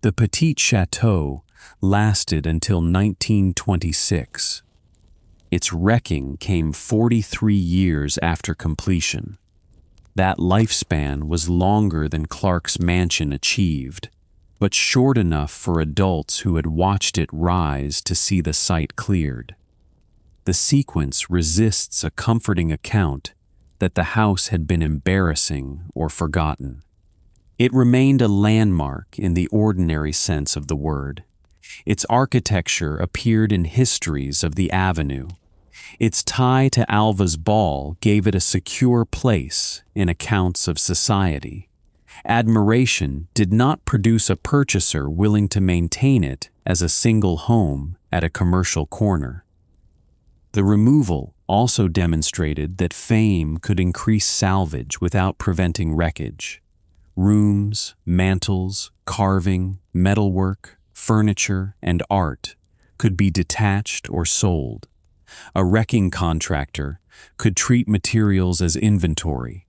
The Petit Chateau lasted until 1926. Its wrecking came 43 years after completion. That lifespan was longer than Clark's mansion achieved, but short enough for adults who had watched it rise to see the site cleared. The sequence resists a comforting account that the house had been embarrassing or forgotten. It remained a landmark in the ordinary sense of the word. Its architecture appeared in histories of the avenue. Its tie to Alva's ball gave it a secure place in accounts of society. Admiration did not produce a purchaser willing to maintain it as a single home at a commercial corner. The removal also demonstrated that fame could increase salvage without preventing wreckage. Rooms, mantels, carving, metalwork, furniture, and art could be detached or sold. A wrecking contractor could treat materials as inventory.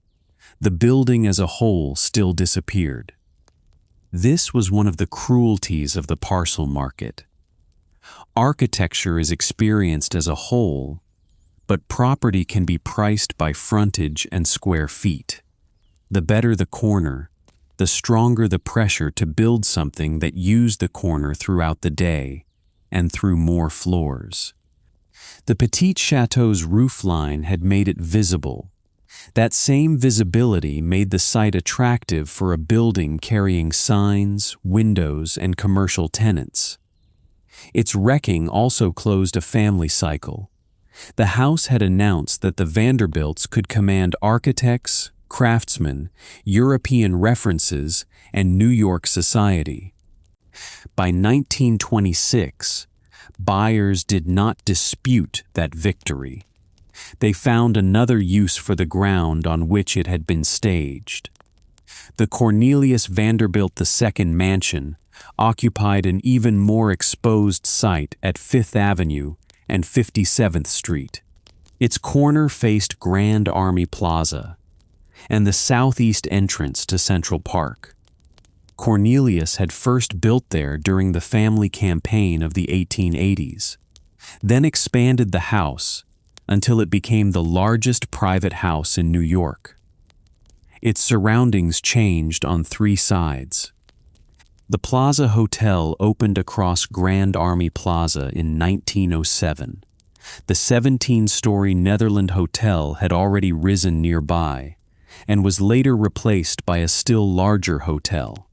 The building as a whole still disappeared. This was one of the cruelties of the parcel market. Architecture is experienced as a whole, but property can be priced by frontage and square feet. The better the corner, the stronger the pressure to build something that used the corner throughout the day and through more floors. The Petit Chateau's roofline had made it visible. That same visibility made the site attractive for a building carrying signs, windows, and commercial tenants. Its wrecking also closed a family cycle. The house had announced that the Vanderbilts could command architects, craftsmen, European references, and New York society. By 1926, buyers did not dispute that victory. They found another use for the ground on which it had been staged. The Cornelius Vanderbilt II mansion occupied an even more exposed site at 5th Avenue and 57th Street. Its corner faced Grand Army Plaza and the southeast entrance to Central Park. Cornelius had first built there during the family campaign of the 1880s, then expanded the house until it became the largest private house in New York. Its surroundings changed on 3 sides. The Plaza Hotel opened across Grand Army Plaza in 1907. The 17-story Netherland Hotel had already risen nearby and was later replaced by a still larger hotel.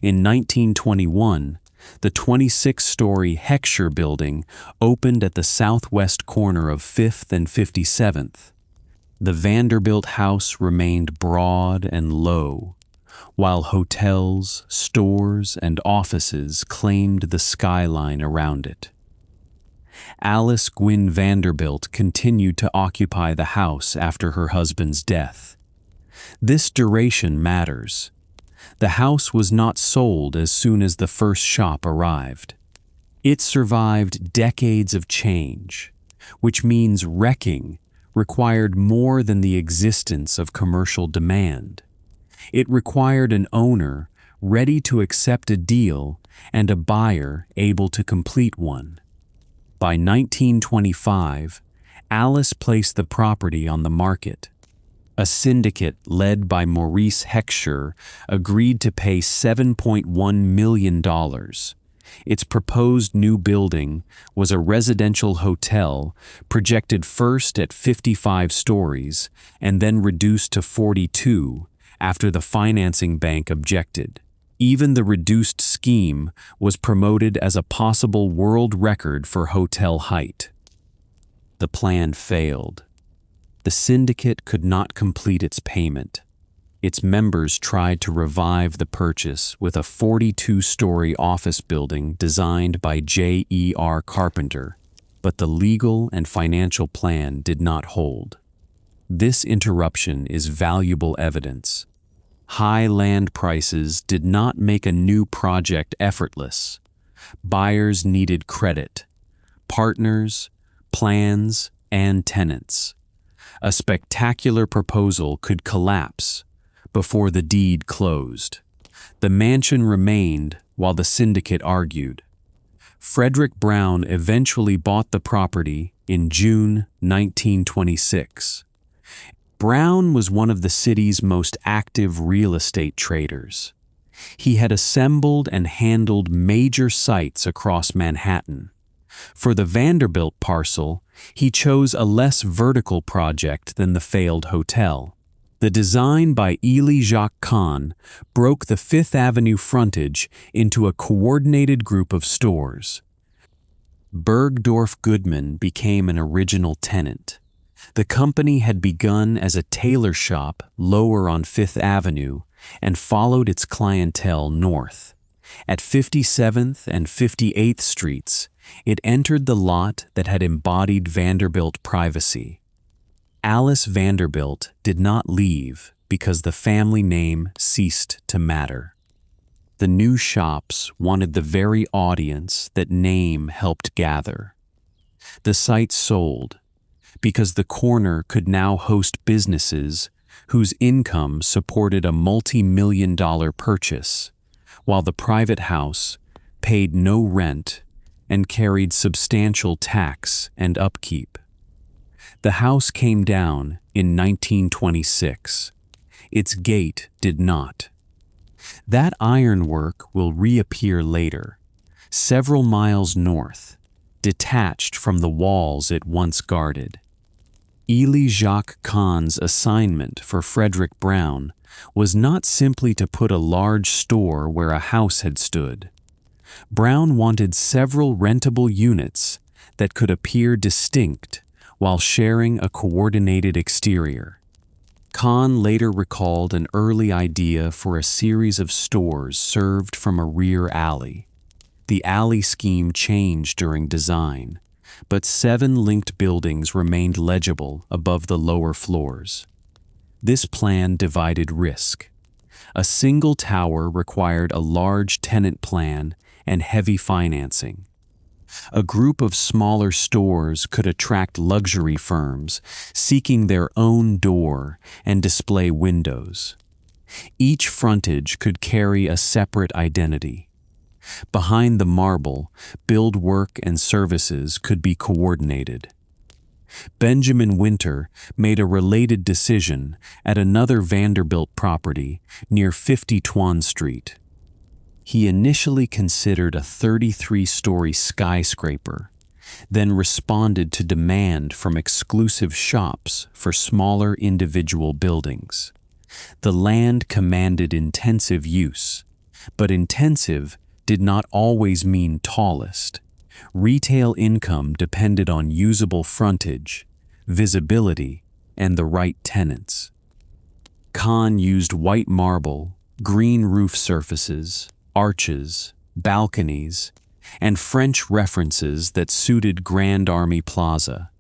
In 1921, the 26-story Heckscher Building opened at the southwest corner of 5th and 57th. The Vanderbilt house remained broad and low, while hotels, stores, and offices claimed the skyline around it. Alice Gwynne Vanderbilt continued to occupy the house after her husband's death. This duration matters. The house was not sold as soon as the first shop arrived. It survived decades of change, which means wrecking required more than the existence of commercial demand. It required an owner ready to accept a deal and a buyer able to complete one. By 1925, Alice placed the property on the market. A syndicate led by Maurice Heckscher agreed to pay $7.1 million. Its proposed new building was a residential hotel projected first at 55 stories and then reduced to 42 after the financing bank objected. Even the reduced scheme was promoted as a possible world record for hotel height. The plan failed. The syndicate could not complete its payment. Its members tried to revive the purchase with a 42-story office building designed by J.E.R. Carpenter, but the legal and financial plan did not hold. This interruption is valuable evidence. High land prices did not make a new project effortless. Buyers needed credit, partners, plans, and tenants. A spectacular proposal could collapse before the deed closed. The mansion remained while the syndicate argued. Frederick Brown eventually bought the property in June 1926. Brown was one of the city's most active real estate traders. He had assembled and handled major sites across Manhattan. For the Vanderbilt parcel, he chose a less vertical project than the failed hotel. The design by Élie Jacques Kahn broke the Fifth Avenue frontage into a coordinated group of stores. Bergdorf Goodman became an original tenant. The company had begun as a tailor shop lower on Fifth Avenue and followed its clientele north. At 57th and 58th Streets, it entered the lot that had embodied Vanderbilt privacy. Alice Vanderbilt did not leave because the family name ceased to matter. The new shops wanted the very audience that name helped gather. The site sold because the corner could now host businesses whose income supported a multi-million-dollar purchase, while the private house paid no rent and carried substantial tax and upkeep. The house came down in 1926. Its gate did not. That ironwork will reappear later, several miles north, detached from the walls it once guarded. Élie Jacques Kahn's assignment for Frederick Brown was not simply to put a large store where a house had stood. Brown wanted several rentable units that could appear distinct while sharing a coordinated exterior. Kahn later recalled an early idea for a series of stores served from a rear alley. The alley scheme changed during design, but 7 linked buildings remained legible above the lower floors. This plan divided risk. A single tower required a large tenant plan and heavy financing. A group of smaller stores could attract luxury firms seeking their own door and display windows. Each frontage could carry a separate identity. Behind the marble, build work and services could be coordinated. Benjamin Winter made a related decision at another Vanderbilt property near 50 Tuan Street. He initially considered a 33-story skyscraper, then responded to demand from exclusive shops for smaller individual buildings. The land commanded intensive use, but intensive did not always mean tallest. Retail income depended on usable frontage, visibility, and the right tenants. Kahn used white marble, green roof surfaces, arches, balconies, and French references that suited Grand Army Plaza.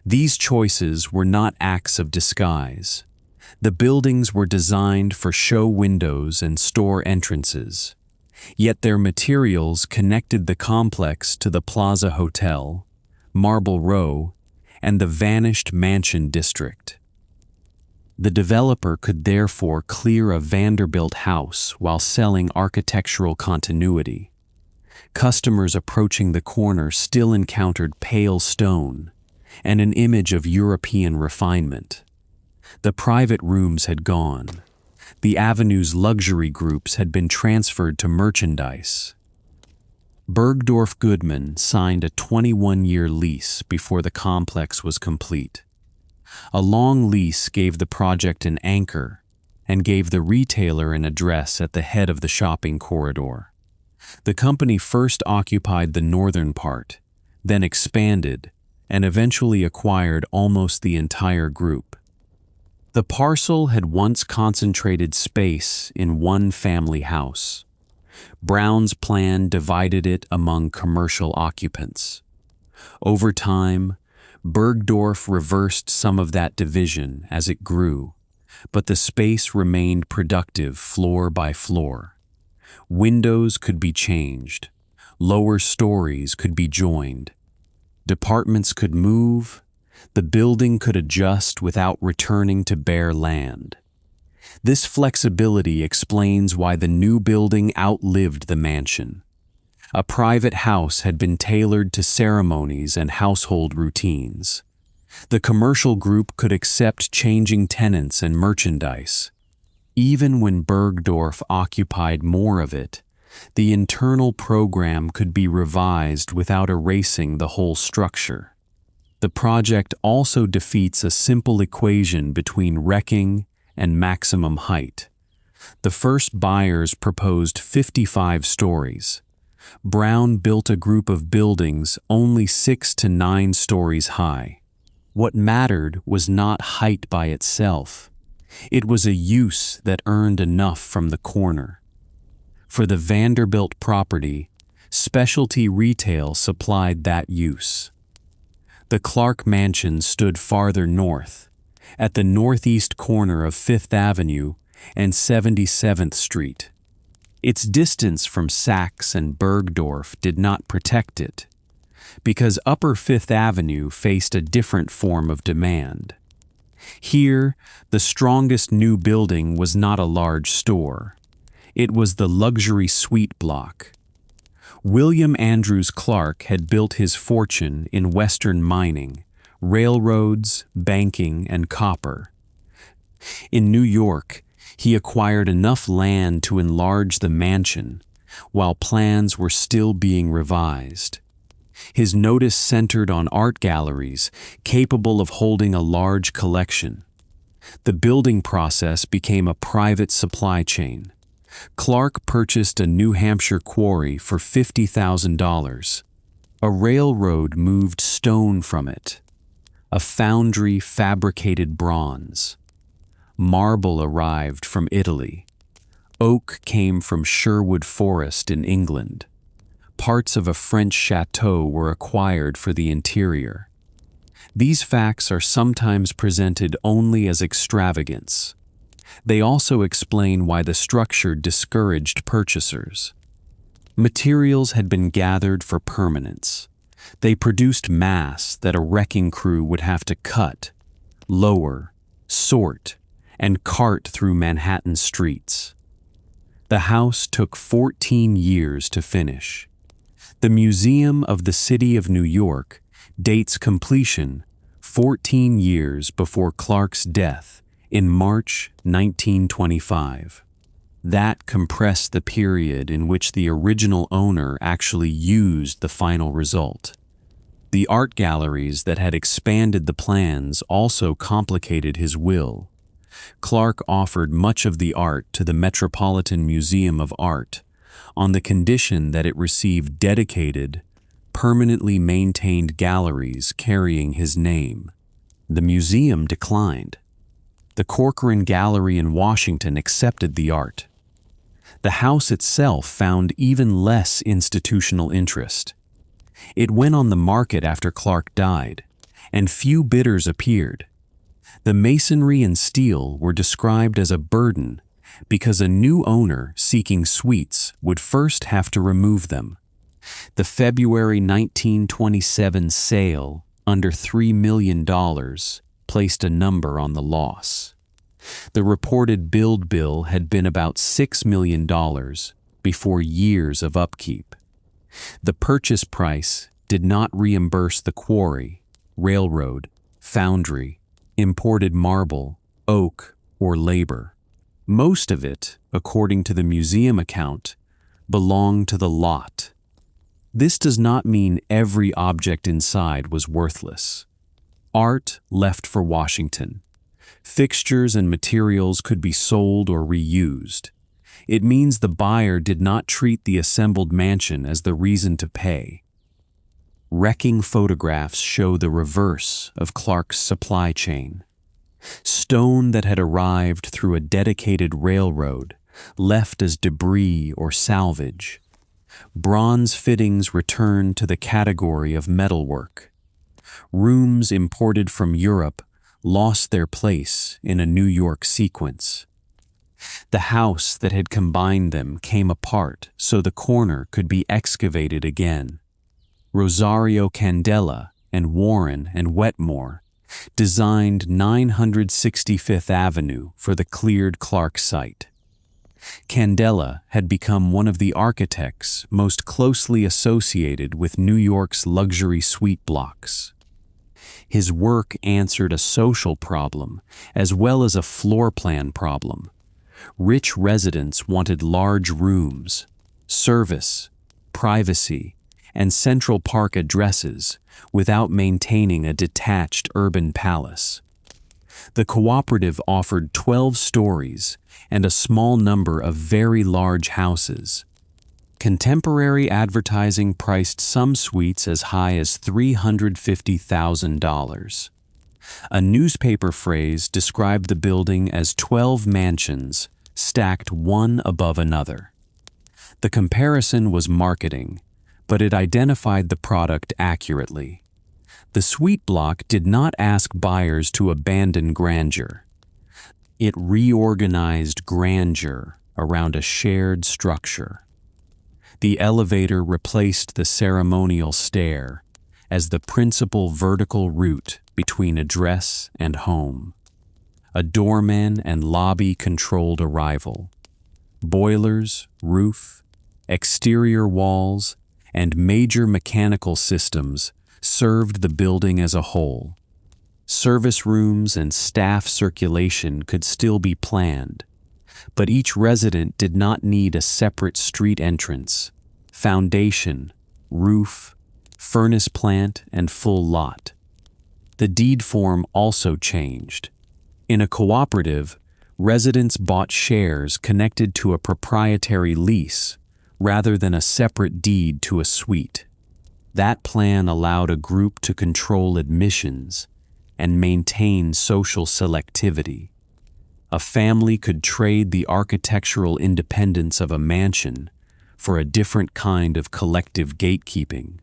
These choices were not acts of disguise. The buildings were designed for show windows and store entrances, yet their materials connected the complex to the Plaza Hotel, Marble Row, and the vanished Mansion District. The developer could therefore clear a Vanderbilt house while selling architectural continuity. Customers approaching the corner still encountered pale stone and an image of European refinement. The private rooms had gone. The avenue's luxury groups had been transferred to merchandise. Bergdorf Goodman signed a 21-year lease before the complex was complete. A long lease gave the project an anchor and gave the retailer an address at the head of the shopping corridor. The company first occupied the northern part, then expanded, and eventually acquired almost the entire group. The parcel had once concentrated space in one family house. Brown's plan divided it among commercial occupants. Over time, Bergdorf reversed some of that division as it grew, but the space remained productive floor by floor. Windows could be changed. Lower stories could be joined. Departments could move. The building could adjust without returning to bare land. This flexibility explains why the new building outlived the mansion. A private house had been tailored to ceremonies and household routines. The commercial group could accept changing tenants and merchandise. Even when Bergdorf occupied more of it, the internal program could be revised without erasing the whole structure. The project also defeats a simple equation between wrecking and maximum height. The first buyers proposed 55 stories. Brown built a group of buildings only 6 to 9 stories high. What mattered was not height by itself. It was a use that earned enough from the corner. For the Vanderbilt property, specialty retail supplied that use. The Clark Mansion stood farther north, at the northeast corner of 5th Avenue and 77th Street. Its distance from Saks and Bergdorf did not protect it, because Upper 5th Avenue faced a different form of demand. Here, the strongest new building was not a large store. It was the luxury suite block. William Andrews Clark had built his fortune in Western mining, railroads, banking, and copper. In New York, he acquired enough land to enlarge the mansion, while plans were still being revised. His notice centered on art galleries capable of holding a large collection. The building process became a private supply chain. Clark purchased a New Hampshire quarry for $50,000. A railroad moved stone from it. A foundry fabricated bronze. Marble arrived from Italy. Oak came from Sherwood Forest in England. Parts of a French chateau were acquired for the interior. These facts are sometimes presented only as extravagance. They also explain why the structure discouraged purchasers. Materials had been gathered for permanence. They produced mass that a wrecking crew would have to cut, lower, sort, and cart through Manhattan streets. The house took 14 years to finish. The Museum of the City of New York dates completion 14 years before Clark's death in March 1925. That compressed the period in which the original owner actually used the final result. The art galleries that had expanded the plans also complicated his will. Clark offered much of the art to the Metropolitan Museum of Art on the condition that it received dedicated, permanently maintained galleries carrying his name. The museum declined. The Corcoran Gallery in Washington accepted the art. The house itself found even less institutional interest. It went on the market after Clark died, and few bidders appeared. The masonry and steel were described as a burden because a new owner seeking suites would first have to remove them. The February 1927 sale, under $3 million, placed a number on the loss. The reported build bill had been about $6 million before years of upkeep. The purchase price did not reimburse the quarry, railroad, foundry, imported marble, oak, or labor. Most of it, according to the museum account, belonged to the lot. This does not mean every object inside was worthless. Art left for Washington. Fixtures and materials could be sold or reused. It means the buyer did not treat the assembled mansion as the reason to pay. Wrecking photographs show the reverse of Clark's supply chain. Stone that had arrived through a dedicated railroad, left as debris or salvage. Bronze fittings returned to the category of metalwork. Rooms imported from Europe lost their place in a New York sequence. The house that had combined them came apart so the corner could be excavated again. Rosario Candela and Warren and Wetmore designed 965th Avenue for the cleared Clark site. Candela had become one of the architects most closely associated with New York's luxury suite blocks. His work answered a social problem as well as a floor plan problem. Rich residents wanted large rooms, service, privacy, and Central Park addresses without maintaining a detached urban palace. The cooperative offered 12 stories and a small number of very large houses. Contemporary advertising priced some suites as high as $350,000. A newspaper phrase described the building as 12 mansions stacked one above another. The comparison was marketing, but it identified the product accurately. The suite block did not ask buyers to abandon grandeur. It reorganized grandeur around a shared structure. The elevator replaced the ceremonial stair as the principal vertical route between address and home. A doorman and lobby controlled arrival. Boilers, roof, exterior walls, and major mechanical systems served the building as a whole. Service rooms and staff circulation could still be planned, but each resident did not need a separate street entrance, foundation, roof, furnace plant, and full lot. The deed form also changed. In a cooperative, residents bought shares connected to a proprietary lease rather than a separate deed to a suite. That plan allowed a group to control admissions and maintain social selectivity. A family could trade the architectural independence of a mansion for a different kind of collective gatekeeping.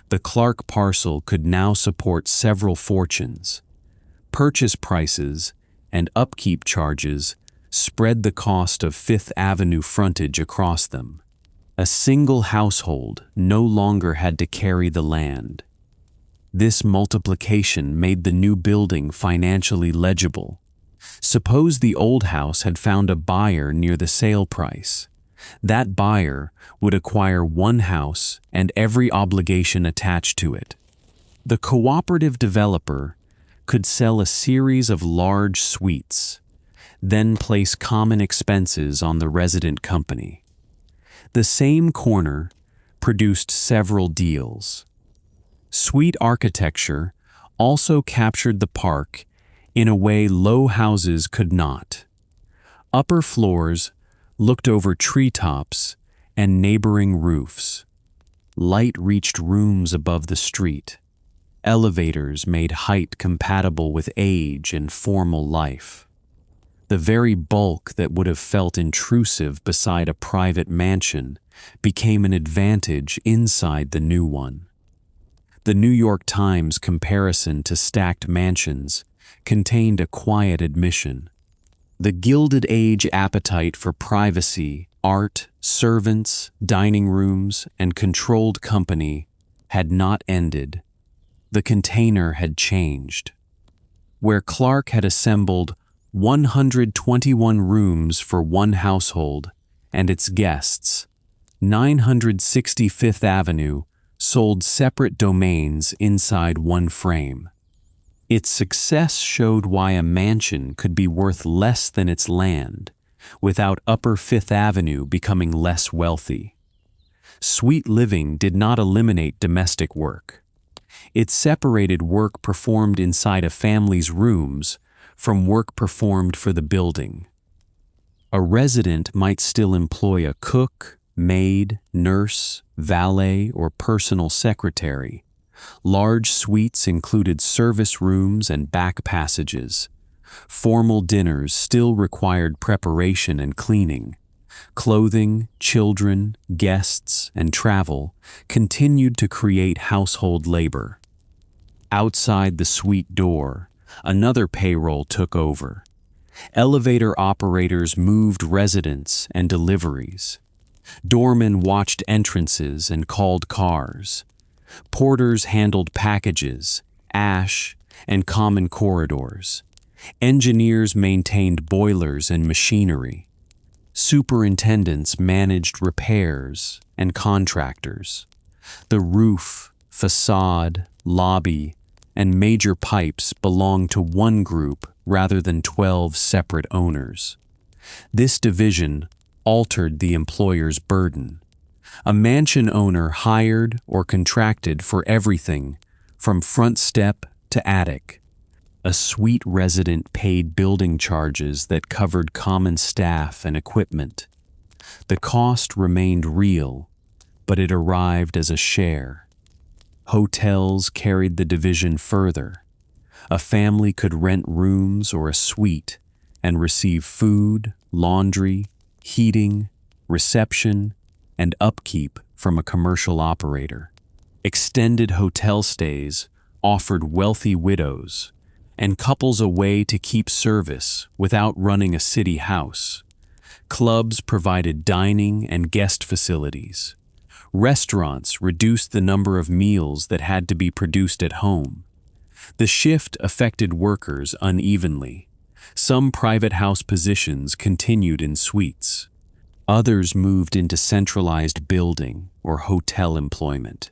The Clark parcel could now support several fortunes. Purchase prices and upkeep charges spread the cost of Fifth Avenue frontage across them. A single household no longer had to carry the land. This multiplication made the new building financially legible. Suppose the old house had found a buyer near the sale price. That buyer would acquire one house and every obligation attached to it. The cooperative developer could sell a series of large suites, then place common expenses on the resident company. The same corner produced several deals. Suite architecture also captured the park in a way low houses could not. Upper floors looked over treetops and neighboring roofs. Light reached rooms above the street. Elevators made height compatible with age and formal life. The very bulk that would have felt intrusive beside a private mansion became an advantage inside the new one. The New York Times comparison to stacked mansions contained a quiet admission. The Gilded Age appetite for privacy, art, servants, dining rooms, and controlled company had not ended. The container had changed. Where Clark had assembled 121 rooms for one household and its guests, 965th Avenue sold separate domains inside one frame. Its success showed why a mansion could be worth less than its land without Upper Fifth Avenue becoming less wealthy. Suite living did not eliminate domestic work. It separated work performed inside a family's rooms from work performed for the building. A resident might still employ a cook, maid, nurse, valet, or personal secretary. Large suites included service rooms and back passages. Formal dinners still required preparation and cleaning. Clothing, children, guests, and travel continued to create household labor. Outside the suite door, Another payroll took over. Elevator operators moved residents and deliveries. Doormen watched entrances and called cars. Porters handled packages, ash, and common corridors. Engineers maintained boilers and machinery. Superintendents managed repairs and contractors. The roof, facade, lobby, and major pipes belonged to one group rather than 12 separate owners. This division altered the employer's burden. A mansion owner hired or contracted for everything from front step to attic. A suite resident paid building charges that covered common staff and equipment. The cost remained real, but it arrived as a share. Hotels carried the division further. A family could rent rooms or a suite and receive food, laundry, heating, reception, and upkeep from a commercial operator. Extended hotel stays offered wealthy widows and couples a way to keep service without running a city house. Clubs provided dining and guest facilities. Restaurants reduced the number of meals that had to be produced at home. The shift affected workers unevenly. Some private house positions continued in suites. Others moved into centralized building or hotel employment.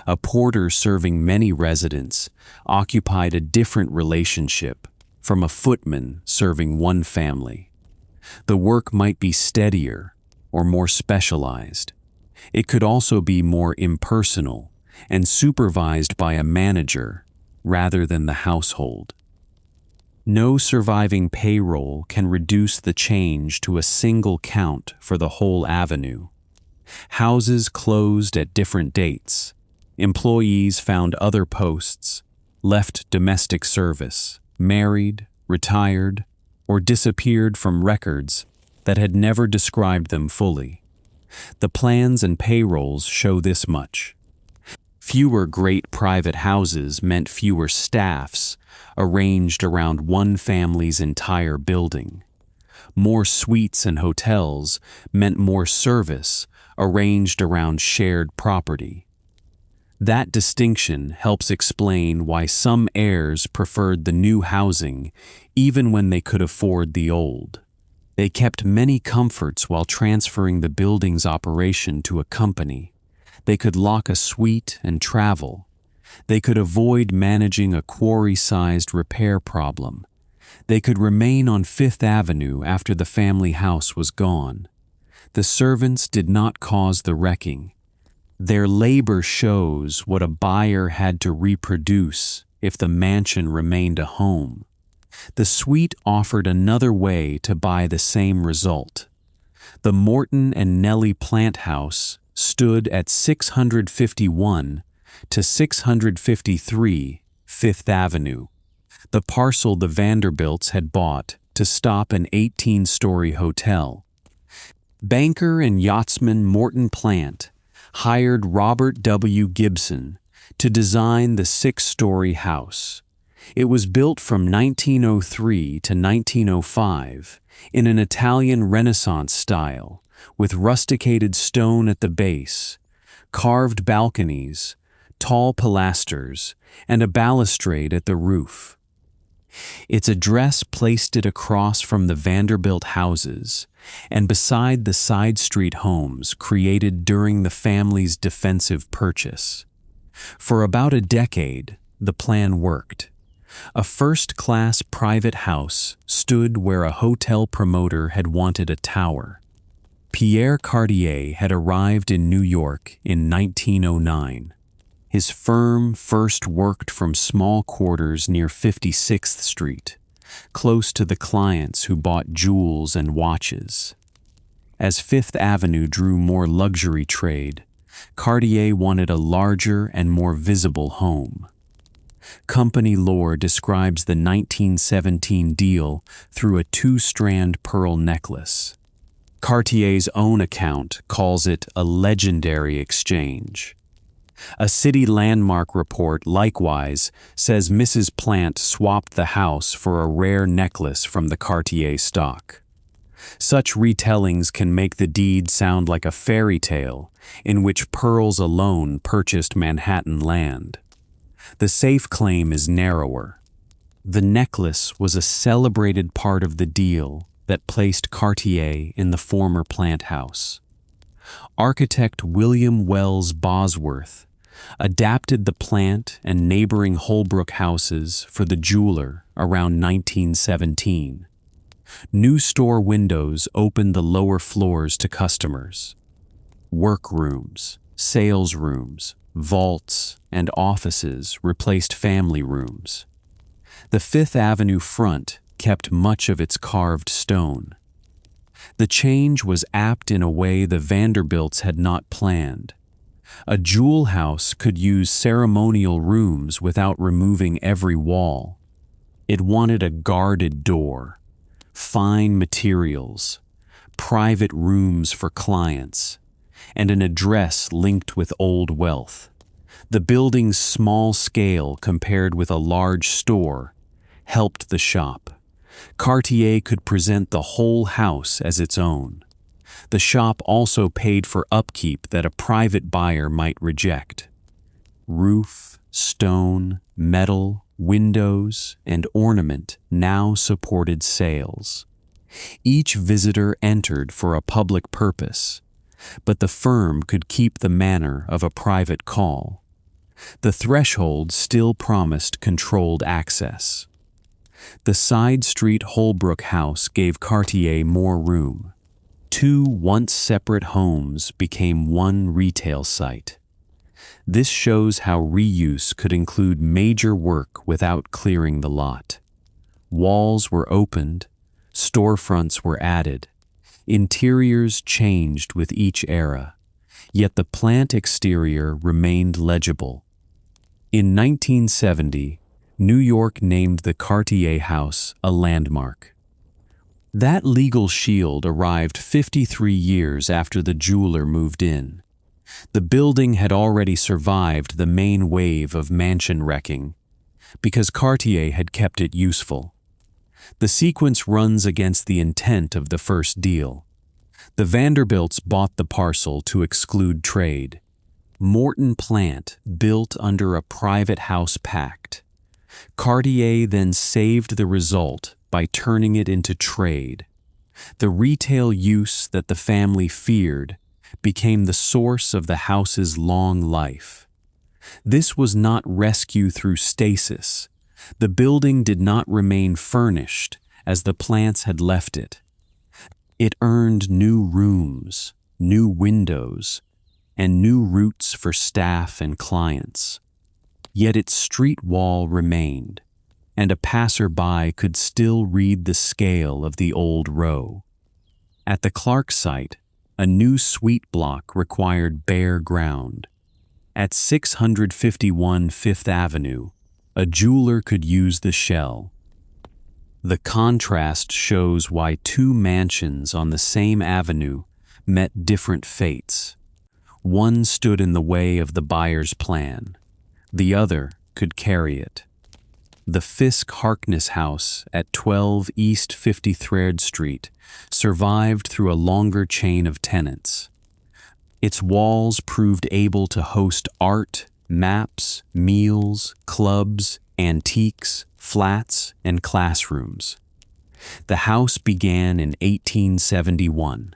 A porter serving many residents occupied a different relationship from a footman serving one family. The work might be steadier or more specialized. It could also be more impersonal and supervised by a manager rather than the household. No surviving payroll can reduce the change to a single count for the whole avenue. Houses closed at different dates. Employees found other posts, left domestic service, married, retired, or disappeared from records that had never described them fully. The plans and payrolls show this much. Fewer great private houses meant fewer staffs arranged around one family's entire building. More suites and hotels meant more service arranged around shared property. That distinction helps explain why some heirs preferred the new housing even when they could afford the old. They kept many comforts while transferring the building's operation to a company. They could lock a suite and travel. They could avoid managing a quarry-sized repair problem. They could remain on Fifth Avenue after the family house was gone. The servants did not cause the wrecking. Their labor shows what a buyer had to reproduce if the mansion remained a home. The suite offered another way to buy the same result. The Morton and Nellie Plant House stood at 651 to 653 Fifth Avenue, the parcel the Vanderbilts had bought to stop an 18-story hotel. Banker and yachtsman Morton Plant hired Robert W. Gibson to design the 6-story house. It was built from 1903 to 1905 in an Italian Renaissance style, with rusticated stone at the base, carved balconies, tall pilasters, and a balustrade at the roof. Its address placed it across from the Vanderbilt houses and beside the side street homes created during the family's defensive purchase. For about a decade, the plan worked. A first-class private house stood where a hotel promoter had wanted a tower. Pierre Cartier had arrived in New York in 1909. His firm first worked from small quarters near 56th Street, close to the clients who bought jewels and watches. As Fifth Avenue drew more luxury trade, Cartier wanted a larger and more visible home. Company lore describes the 1917 deal through a 2-strand pearl necklace. Cartier's own account calls it a legendary exchange. A city landmark report likewise says Mrs. Plant swapped the house for a rare necklace from the Cartier stock. Such retellings can make the deed sound like a fairy tale in which pearls alone purchased Manhattan land. The safe claim is narrower. The necklace was a celebrated part of the deal that placed Cartier in the former Plant house. Architect William Wells Bosworth adapted the Plant and neighboring Holbrook houses for the jeweler around 1917. New store windows opened the lower floors to customers. Workrooms, sales rooms, vaults, and offices replaced family rooms. The Fifth Avenue front kept much of its carved stone. The change was apt in a way the Vanderbilts had not planned. A jewel house could use ceremonial rooms without removing every wall. It wanted a guarded door, fine materials, private rooms for clients, and an address linked with old wealth. The building's small scale compared with a large store helped the shop. Cartier could present the whole house as its own. The shop also paid for upkeep that a private buyer might reject. Roof, stone, metal, windows, and ornament now supported sales. Each visitor entered for a public purpose, but the firm could keep the manner of a private call. The threshold still promised controlled access. The side street Holbrook house gave Cartier more room. Two once separate homes became one retail site. This shows how reuse could include major work without clearing the lot. Walls were opened, storefronts were added, interiors changed with each era, yet the Plant exterior remained legible. In 1970, New York named the Cartier house a landmark. That legal shield arrived 53 years after the jeweler moved in. The building had already survived the main wave of mansion wrecking because Cartier had kept it useful. The sequence runs against the intent of the first deal. The Vanderbilts bought the parcel to exclude trade. Morton Plant built under a private house pact. Cartier then saved the result by turning it into trade. The retail use that the family feared became the source of the house's long life. This was not rescue through stasis. The building did not remain furnished as the Plants had left it. It earned new rooms, new windows, and new routes for staff and clients. Yet its street wall remained, and a passerby could still read the scale of the old row. At the Clark site, a new suite block required bare ground. At 651 Fifth Avenue, a jeweler could use the shell. The contrast shows why two mansions on the same avenue met different fates. One stood in the way of the buyer's plan. The other could carry it. The Fisk-Harkness house at 12 East 53rd Street survived through a longer chain of tenants. Its walls proved able to host art, maps, meals, clubs, antiques, flats, and classrooms. The house began in 1871.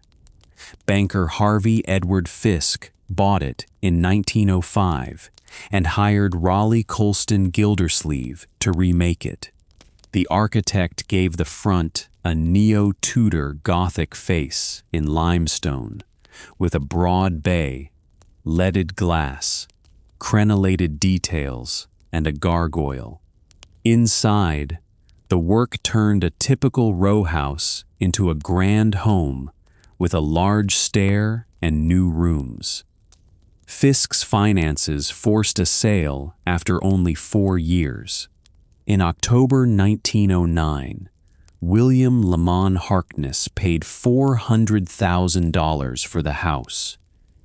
Banker Harvey Edward Fisk bought it in 1905 and hired Raleigh Colston Gildersleeve to remake it. The architect gave the front a neo-Tudor Gothic face in limestone, with a broad bay, leaded glass, crenellated details, and a gargoyle. Inside, the work turned a typical row house into a grand home with a large stair and new rooms. Fisk's finances forced a sale after only 4 years. In October 1909, William Lamon Harkness paid $400,000 for the house,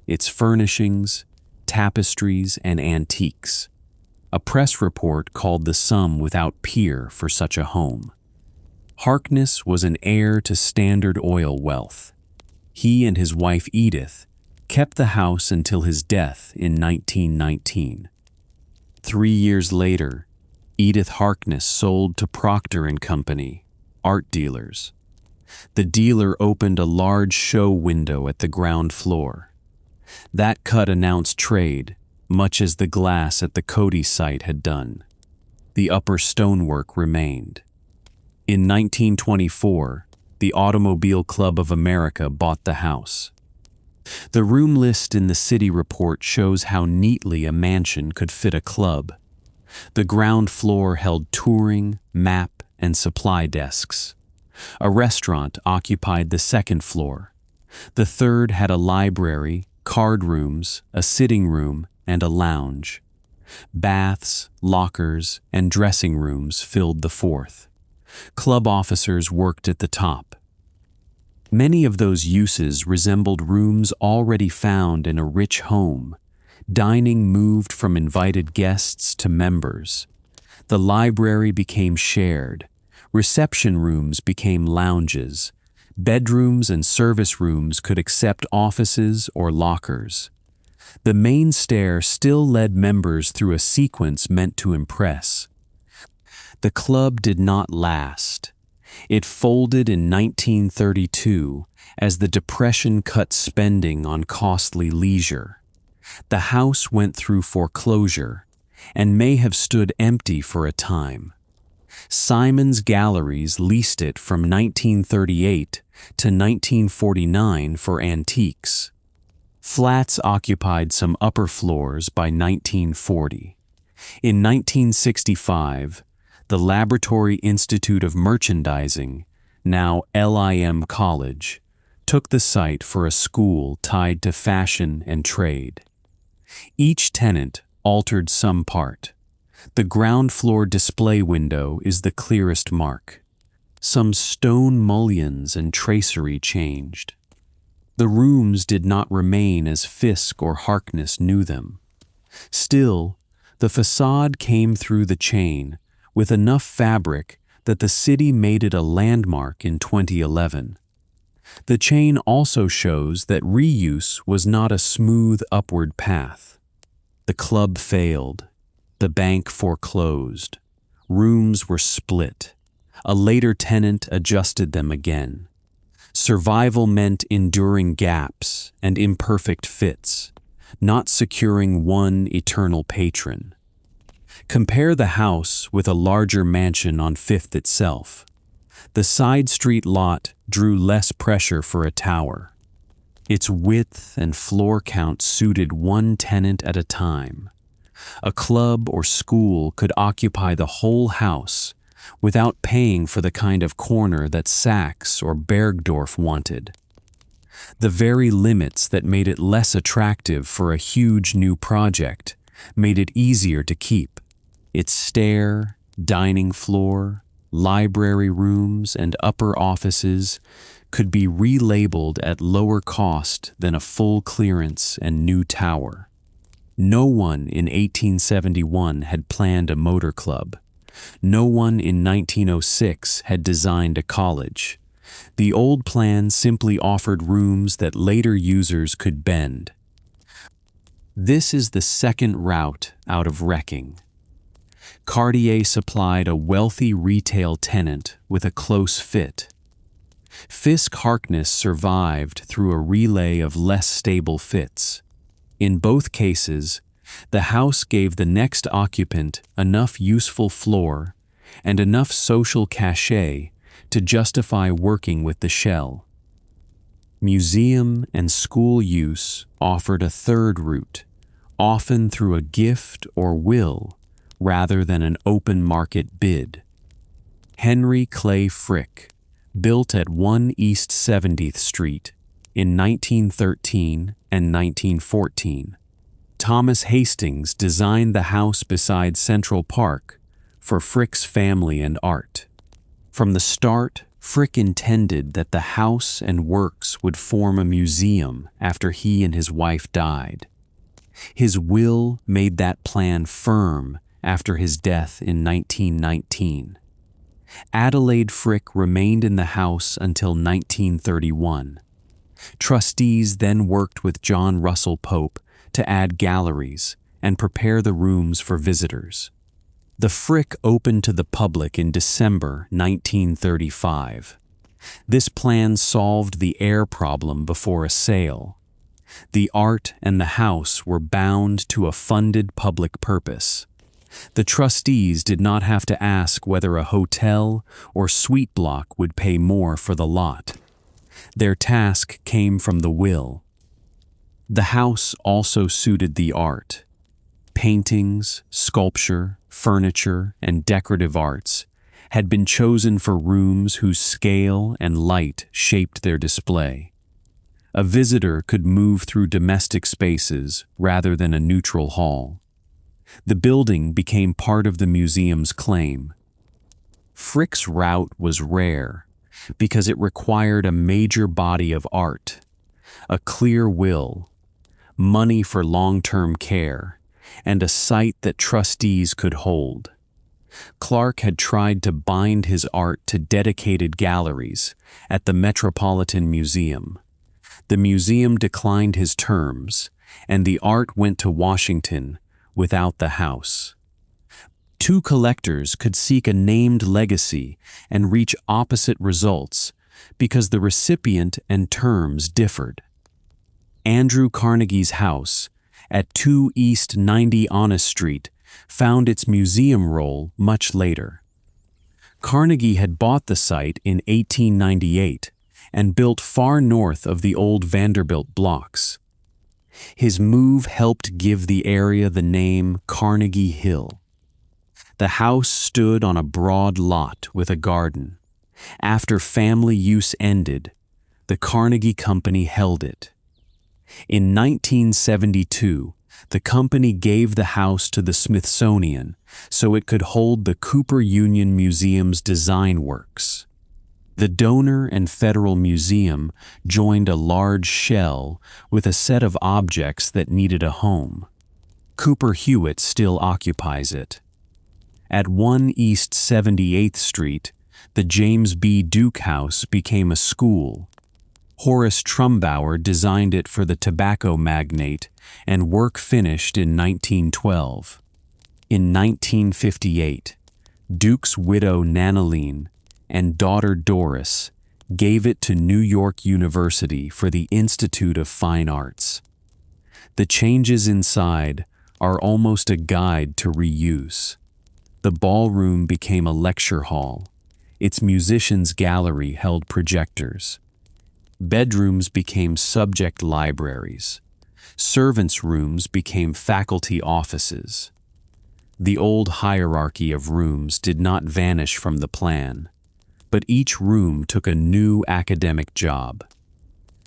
its furnishings, tapestries, and antiques. A press report called the sum without peer for such a home. Harkness was an heir to Standard Oil wealth. He and his wife Edith kept the house until his death in 1919. 3 years later, Edith Harkness sold to Procter & Company, art dealers. The dealer opened a large show window at the ground floor. That cut announced trade, much as the glass at the Cody site had done. The upper stonework remained. In 1924, the Automobile Club of America bought the house. The room list in the city report shows how neatly a mansion could fit a club. The ground floor held touring, map, and supply desks. A restaurant occupied the second floor. The third had a library, card rooms, a sitting room, and a lounge. Baths, lockers, and dressing rooms filled the fourth. Club officers worked at the top. Many of those uses resembled rooms already found in a rich home. Dining moved from invited guests to members. The library became shared. Reception rooms became lounges. Bedrooms and service rooms could accept offices or lockers. The main stair still led members through a sequence meant to impress. The club did not last. It folded in 1932 as the Depression cut spending on costly leisure. The house went through foreclosure and may have stood empty for a time. Simon's Galleries leased it from 1938 to 1949 for antiques. Flats occupied some upper floors by 1940. In 1965, the Laboratory Institute of Merchandising, now LIM College, took the site for a school tied to fashion and trade. Each tenant altered some part. The ground floor display window is the clearest mark. Some stone mullions and tracery changed. The rooms did not remain as Fisk or Harkness knew them. Still, the facade came through the chain with enough fabric that the city made it a landmark in 2011. The chain also shows that reuse was not a smooth upward path. The club failed. The bank foreclosed. Rooms were split. A later tenant adjusted them again. Survival meant enduring gaps and imperfect fits, not securing one eternal patron. Compare the house with a larger mansion on Fifth itself. The side street lot drew less pressure for a tower. Its width and floor count suited one tenant at a time. A club or school could occupy the whole house without paying for the kind of corner that Saks or Bergdorf wanted. The very limits that made it less attractive for a huge new project made it easier to keep. Its stair, dining floor, library rooms, and upper offices could be relabeled at lower cost than a full clearance and new tower. No one in 1871 had planned a motor club. No one in 1906 had designed a college. The old plan simply offered rooms that later users could bend. This is the second route out of wrecking. Cartier supplied a wealthy retail tenant with a close fit. Fisk-Harkness survived through a relay of less stable fits. In both cases, the house gave the next occupant enough useful floor and enough social cachet to justify working with the shell. Museum and school use offered a third route, often through a gift or will rather than an open market bid. Henry Clay Frick built at 1 East 70th Street in 1913 and 1914. Thomas Hastings designed the house beside Central Park for Frick's family and art. From the start, Frick intended that the house and works would form a museum after he and his wife died. His will made that plan firm after his death in 1919. Adelaide Frick remained in the house until 1931. Trustees then worked with John Russell Pope to add galleries and prepare the rooms for visitors. The Frick opened to the public in December 1935. This plan solved the air problem before a sale. The art and the house were bound to a funded public purpose. The trustees did not have to ask whether a hotel or suite block would pay more for the lot. Their task came from the will. The house also suited the art. Paintings, sculpture, furniture, and decorative arts had been chosen for rooms whose scale and light shaped their display. A visitor could move through domestic spaces rather than a neutral hall. The building became part of the museum's claim. Frick's route was rare because it required a major body of art, a clear will, money for long-term care, and a site that trustees could hold. Clark had tried to bind his art to dedicated galleries at the Metropolitan Museum. The museum declined his terms, and the art went to Washington without the house. Two collectors could seek a named legacy and reach opposite results because the recipient and terms differed. Andrew Carnegie's house at 2 East 90 Honest Street found its museum role much later. Carnegie had bought the site in 1898 and built far north of the old Vanderbilt blocks. His move helped give the area the name Carnegie Hill. The house stood on a broad lot with a garden. After family use ended, the Carnegie Company held it. In 1972, the company gave the house to the Smithsonian so it could hold the Cooper Union Museum's design works. The donor and Federal Museum joined a large shell with a set of objects that needed a home. Cooper Hewitt still occupies it. At 1 East 78th Street, the James B. Duke House became a school. Horace Trumbauer designed it for the tobacco magnate, and work finished in 1912. In 1958, Duke's widow Nanaline and daughter Doris gave it to New York University for the Institute of Fine Arts. The changes inside are almost a guide to reuse. The ballroom became a lecture hall. Its musicians' gallery held projectors. Bedrooms became subject libraries. Servants' rooms became faculty offices. The old hierarchy of rooms did not vanish from the plan, but each room took a new academic job.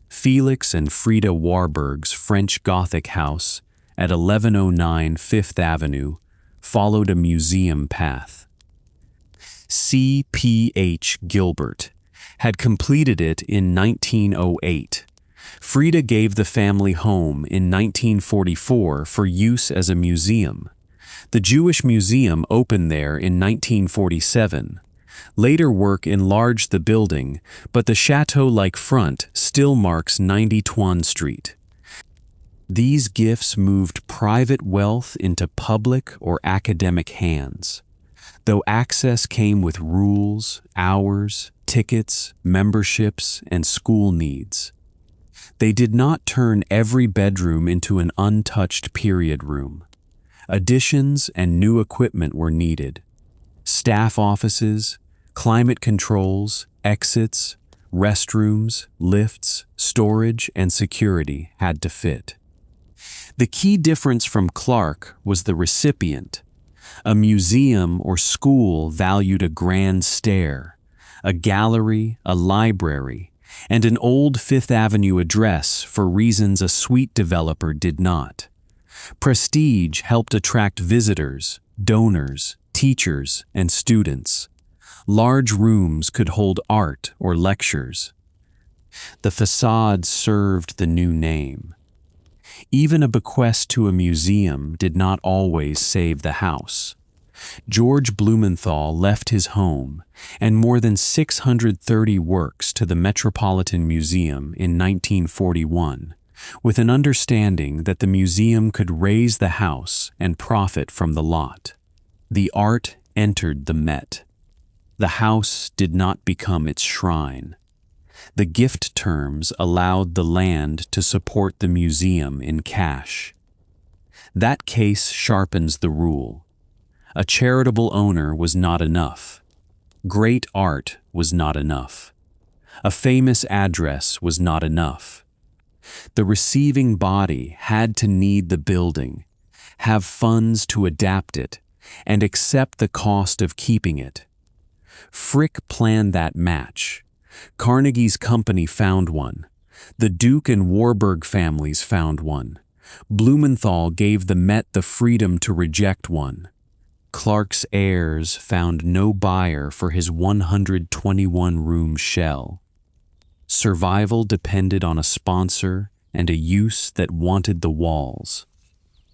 Felix and Frida Warburg's French Gothic house at 1109 Fifth Avenue followed a museum path. C.P.H. Gilbert had completed it in 1908. Frida gave the family home in 1944 for use as a museum. The Jewish Museum opened there in 1947. Later work enlarged the building, but the chateau-like front still marks 90 Street. These gifts moved private wealth into public or academic hands. Though access came with rules, hours, tickets, memberships, and school needs. They did not turn every bedroom into an untouched period room. Additions and new equipment were needed. Staff offices, climate controls, exits, restrooms, lifts, storage, and security had to fit. The key difference from Clark was the recipient. A museum or school valued a grand stair, a gallery, a library, and an old Fifth Avenue address for reasons a suite developer did not. Prestige helped attract visitors, donors, teachers, and students. Large rooms could hold art or lectures. The facade served the new name. Even a bequest to a museum did not always save the house. George Blumenthal left his home and more than 630 works to the Metropolitan Museum in 1941, with an understanding that the museum could raise the house and profit from the lot. The art entered the Met. The house did not become its shrine. The gift terms allowed the land to support the museum in cash. That case sharpens the rule. A charitable owner was not enough. Great art was not enough. A famous address was not enough. The receiving body had to need the building, have funds to adapt it, and accept the cost of keeping it. Frick planned that match. Carnegie's company found one. The Duke and Warburg families found one. Blumenthal gave the Met the freedom to reject one. Clark's heirs found no buyer for his 121-room shell. Survival depended on a sponsor and a use that wanted the walls.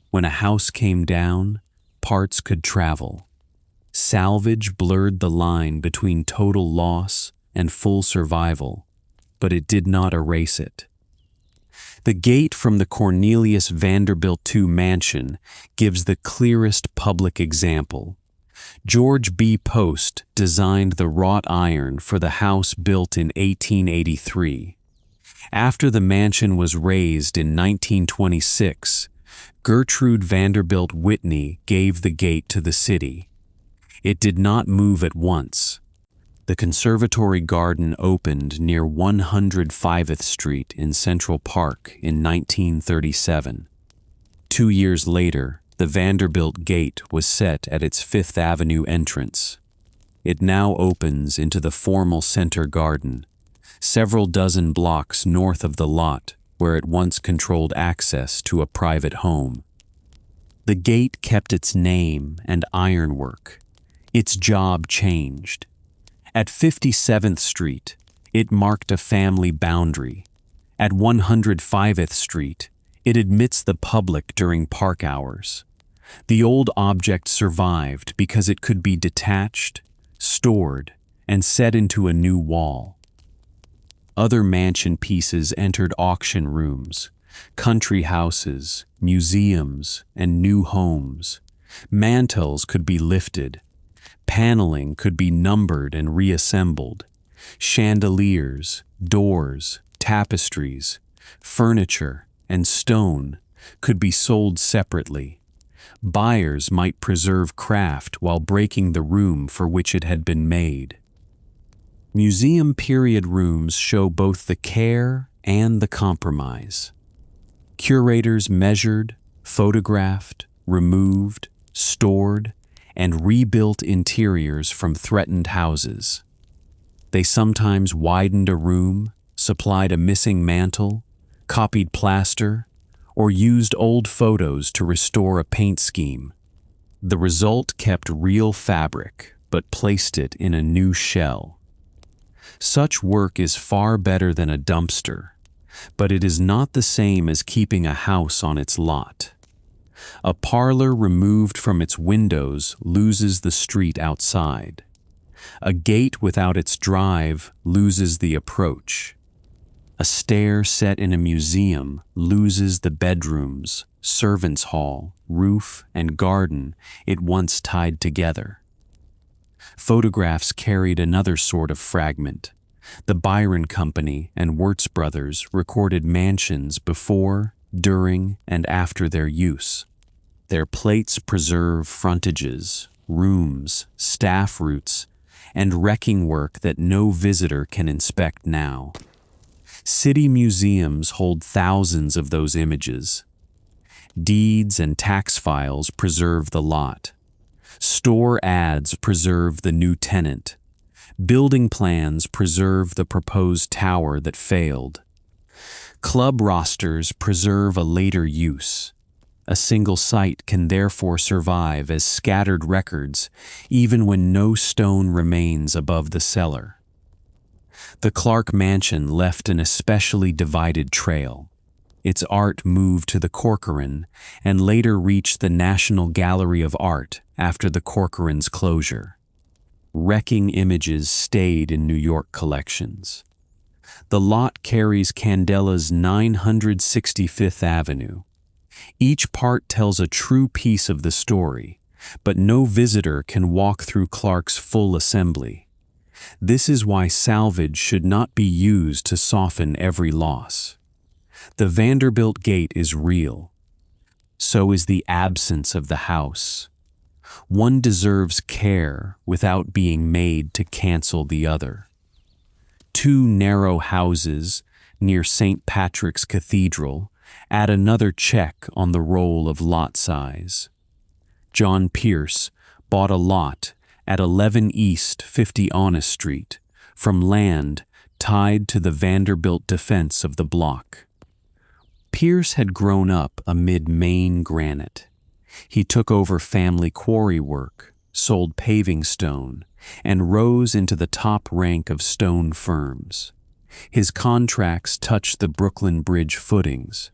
When a house came down, parts could travel. Salvage blurred the line between total loss and full survival, but it did not erase it. The gate from the Cornelius Vanderbilt II mansion gives the clearest public example. George B. Post designed the wrought iron for the house built in 1883. After the mansion was razed in 1926, Gertrude Vanderbilt Whitney gave the gate to the city. It did not move at once. The conservatory garden opened near 105th Street in Central Park in 1937. 2 years later, the Vanderbilt Gate was set at its Fifth Avenue entrance. It now opens into the formal center garden, several dozen blocks north of the lot where it once controlled access to a private home. The gate kept its name and ironwork. Its job changed. At 57th Street, it marked a family boundary. At 105th Street, it admits the public during park hours. The old object survived because it could be detached, stored, and set into a new wall. Other mansion pieces entered auction rooms, country houses, museums, and new homes. Mantels could be lifted. Paneling could be numbered and reassembled. Chandeliers, doors, tapestries, furniture, and stone could be sold separately. Buyers might preserve craft while breaking the room for which it had been made. Museum period rooms show both the care and the compromise. Curators measured, photographed, removed, stored, and rebuilt interiors from threatened houses. They sometimes widened a room, supplied a missing mantel, copied plaster, or used old photos to restore a paint scheme. The result kept real fabric, but placed it in a new shell. Such work is far better than a dumpster, but it is not the same as keeping a house on its lot. A parlor removed from its windows loses the street outside. A gate without its drive loses the approach. A stair set in a museum loses the bedrooms, servants' hall, roof, and garden it once tied together. Photographs carried another sort of fragment. The Byron Company and Wirtz brothers recorded mansions before, during, and after their use. Their plates preserve frontages, rooms, staff routes, and wrecking work that no visitor can inspect now. City museums hold thousands of those images. Deeds and tax files preserve the lot. Store ads preserve the new tenant. Building plans preserve the proposed tower that failed. Club rosters preserve a later use. A single site can therefore survive as scattered records even when no stone remains above the cellar. The Clark Mansion left an especially divided trail. Its art moved to the Corcoran and later reached the National Gallery of Art after the Corcoran's closure. Wrecking images stayed in New York collections. The lot carries Candela's 965th Avenue. Each part tells a true piece of the story, but no visitor can walk through Clark's full assembly. This is why salvage should not be used to soften every loss. The Vanderbilt gate is real. So is the absence of the house. One deserves care without being made to cancel the other. Two narrow houses near St. Patrick's Cathedral add another check on the roll of lot size. John Pierce bought a lot at 11 East 50 Honest Street from land tied to the Vanderbilt defense of the block. Pierce had grown up amid Maine granite. He took over family quarry work, sold paving stone, and rose into the top rank of stone firms. His contracts touched the Brooklyn Bridge footings,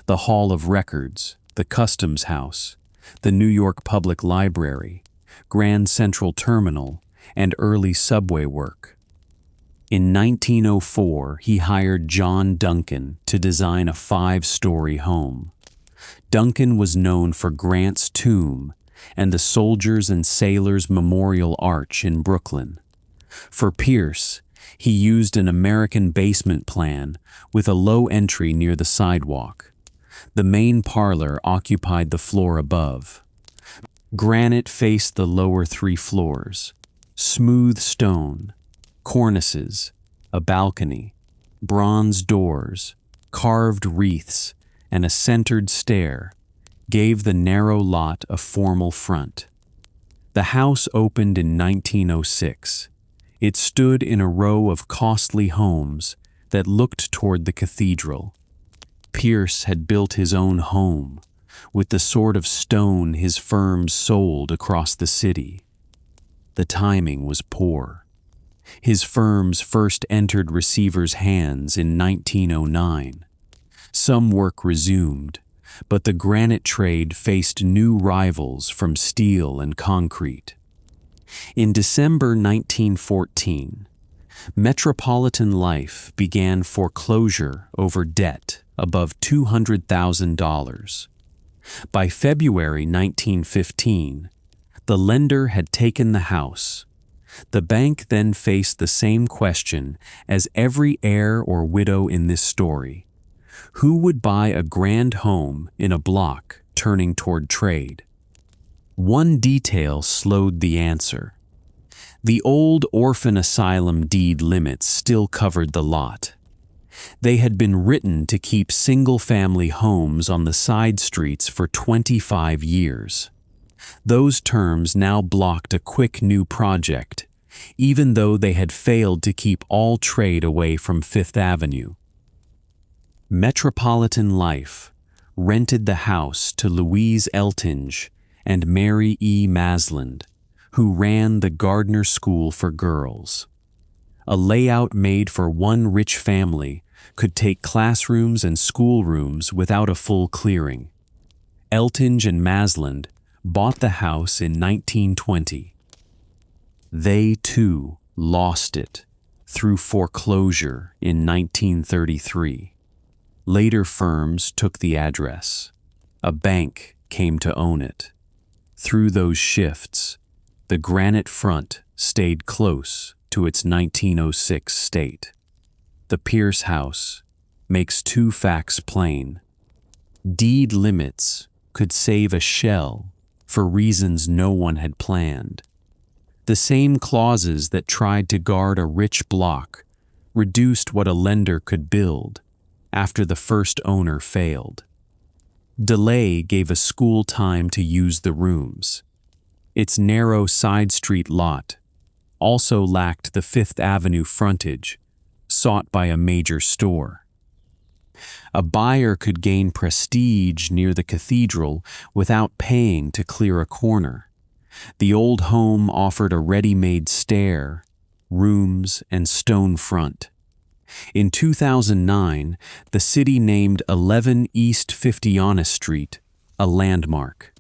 the Hall of Records, the Customs House, the New York Public Library, Grand Central Terminal, and early subway work. In 1904, he hired John Duncan to design a 5-story home. Duncan was known for Grant's Tomb and the Soldiers and Sailors Memorial Arch in Brooklyn. For Pierce, he used an American basement plan with a low entry near the sidewalk. The main parlor occupied the floor above. Granite faced the lower 3 floors. Smooth stone, cornices, a balcony, bronze doors, carved wreaths, and a centered stair gave the narrow lot a formal front. The house opened in 1906. It stood in a row of costly homes that looked toward the cathedral. Pierce had built his own home with the sort of stone his firms sold across the city. The timing was poor. His firms first entered receivers' hands in 1909. Some work resumed, but the granite trade faced new rivals from steel and concrete. In December 1914, Metropolitan Life began foreclosure over debt above $200,000. By February 1915, the lender had taken the house. The bank then faced the same question as every heir or widow in this story. Who would buy a grand home in a block turning toward trade? One detail slowed the answer. The old orphan asylum deed limits still covered the lot. They had been written to keep single-family homes on the side streets for 25 years. Those terms now blocked a quick new project, even though they had failed to keep all trade away from Fifth Avenue. Metropolitan Life rented the house to Louise Eltinge and Mary E. Masland, who ran the Gardner School for Girls. A layout made for one rich family could take classrooms and schoolrooms without a full clearing. Eltinge and Masland bought the house in 1920. They, too, lost it through foreclosure in 1933. Later firms took the address. A bank came to own it. Through those shifts, the granite front stayed close to its 1906 state. The Pierce house makes 2 facts plain. Deed limits could save a shell for reasons no one had planned. The same clauses that tried to guard a rich block reduced what a lender could build after the first owner failed. Delay gave a school time to use the rooms. Its narrow side street lot also lacked the Fifth Avenue frontage sought by a major store. A buyer could gain prestige near the cathedral without paying to clear a corner. The old home offered a ready-made stair, rooms, and stone front. In 2009, the city named 11 East 50th Street a landmark.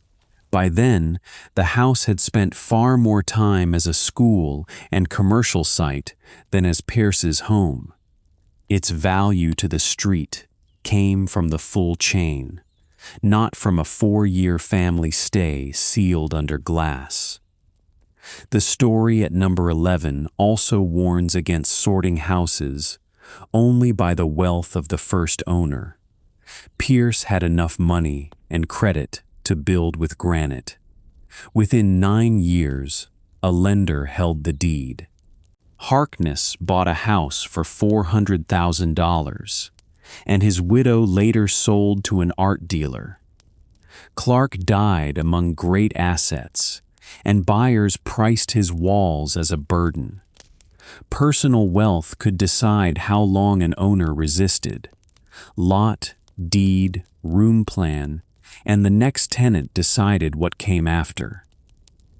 By then, the house had spent far more time as a school and commercial site than as Pierce's home. Its value to the street came from the full chain, not from a 4-year family stay sealed under glass. The story at number 11 also warns against sorting houses only by the wealth of the first owner. Pierce had enough money and credit to build with granite. Within 9 years, a lender held the deed. Harkness bought a house for $400,000, and his widow later sold to an art dealer. Clark died among great assets, and buyers priced his walls as a burden. Personal wealth could decide how long an owner resisted. Lot, deed, room plan, and the next tenant decided what came after.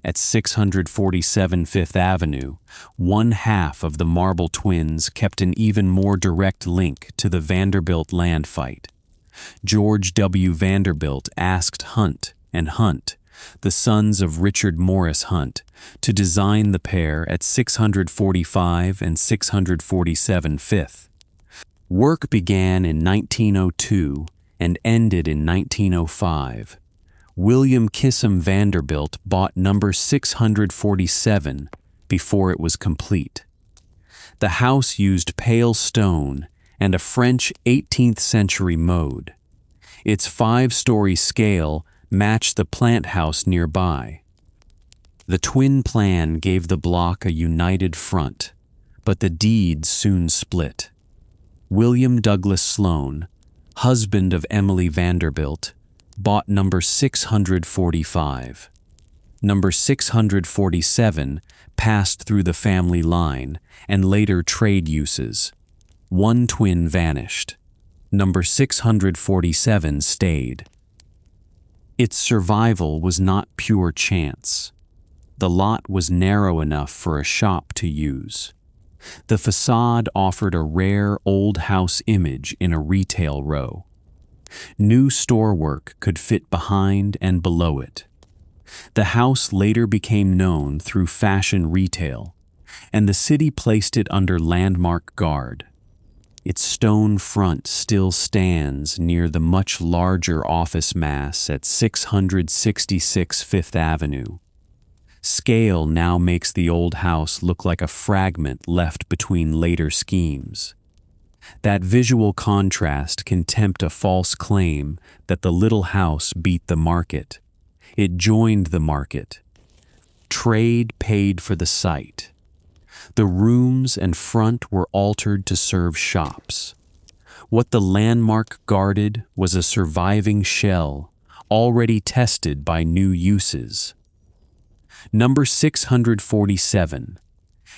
At 647 Fifth Avenue, one half of the Marble Twins kept an even more direct link to the Vanderbilt land fight. George W. Vanderbilt asked Hunt and Hunt, the sons of Richard Morris Hunt, to design the pair at 645 and 647 Fifth. Work began in 1902 and ended in 1905. William Kissam Vanderbilt bought number 647 before it was complete. The house used pale stone and a French 18th century mode. Its 5-story scale matched the plant house nearby. The twin plan gave the block a united front, but the deeds soon split. William Douglas Sloan, husband of Emily Vanderbilt, bought number 645. Number 647 passed through the family line and later trade uses. One twin vanished. Number 647 stayed. Its survival was not pure chance. The lot was narrow enough for a shop to use. The facade offered a rare old house image in a retail row. New store work could fit behind and below it. The house later became known through fashion retail, and the city placed it under landmark guard. Its stone front still stands near the much larger office mass at 666 Fifth Avenue. Scale now makes the old house look like a fragment left between later schemes. That visual contrast can tempt a false claim that the little house beat the market. It joined the market. Trade paid for the site. The rooms and front were altered to serve shops. What the landmark guarded was a surviving shell, already tested by new uses. Number 647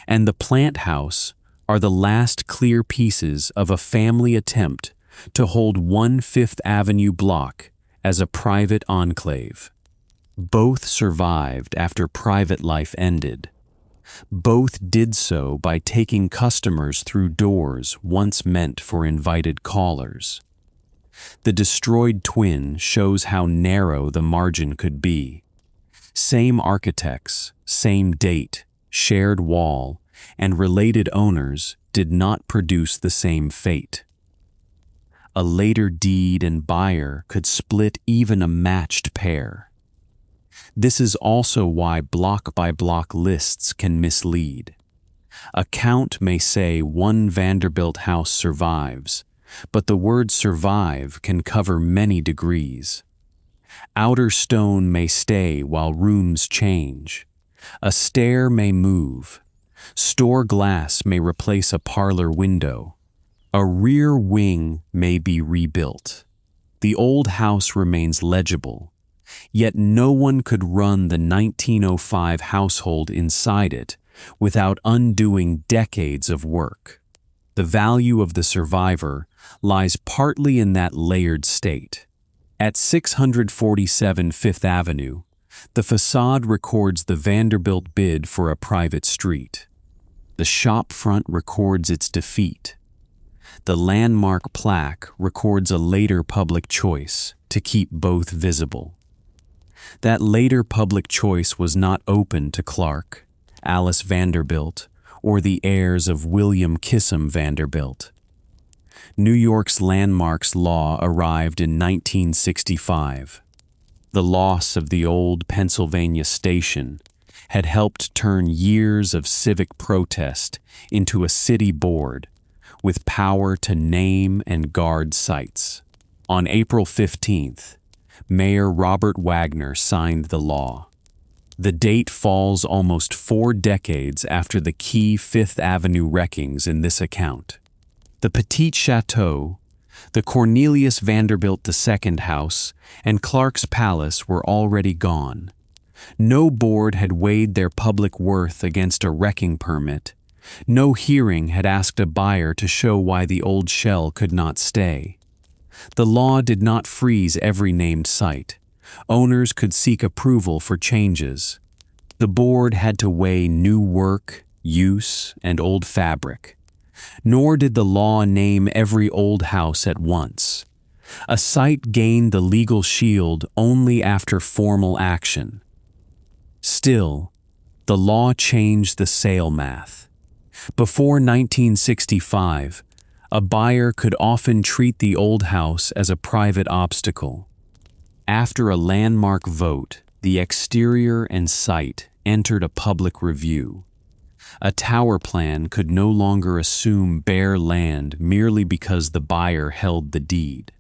and the plant house are the last clear pieces of a family attempt to hold one Fifth Avenue block as a private enclave. Both survived after private life ended. Both did so by taking customers through doors once meant for invited callers. The destroyed twin shows how narrow the margin could be. Same architects, same date, shared wall, and related owners did not produce the same fate. A later deed and buyer could split even a matched pair. This is also why block-by-block lists can mislead. A count may say one Vanderbilt house survives, but the word survive can cover many degrees. Outer stone may stay while rooms change. A stair may move. Store glass may replace a parlor window. A rear wing may be rebuilt. The old house remains legible, yet no one could run the 1905 household inside it without undoing decades of work. The value of the survivor lies partly in that layered state. At 647 Fifth Avenue, the facade records the Vanderbilt bid for a private street. The shop front records its defeat. The landmark plaque records a later public choice to keep both visible. That later public choice was not open to Clark, Alice Vanderbilt, or the heirs of William Kissam Vanderbilt. New York's landmarks law arrived in 1965. The loss of the old Pennsylvania station had helped turn years of civic protest into a city board with power to name and guard sites. On April 15th, Mayor Robert Wagner signed the law. The date falls almost 4 decades after the key Fifth Avenue wreckings in this account. The Petit Chateau, the Cornelius Vanderbilt II house, and Clark's Palace were already gone. No board had weighed their public worth against a wrecking permit. No hearing had asked a buyer to show why the old shell could not stay. The law did not freeze every named site. Owners could seek approval for changes. The board had to weigh new work, use, and old fabric. Nor did the law name every old house at once. A site gained the legal shield only after formal action. Still, the law changed the sale math. Before 1965, a buyer could often treat the old house as a private obstacle. After a landmark vote, the exterior and site entered a public review. A tower plan could no longer assume bare land merely because the buyer held the deed.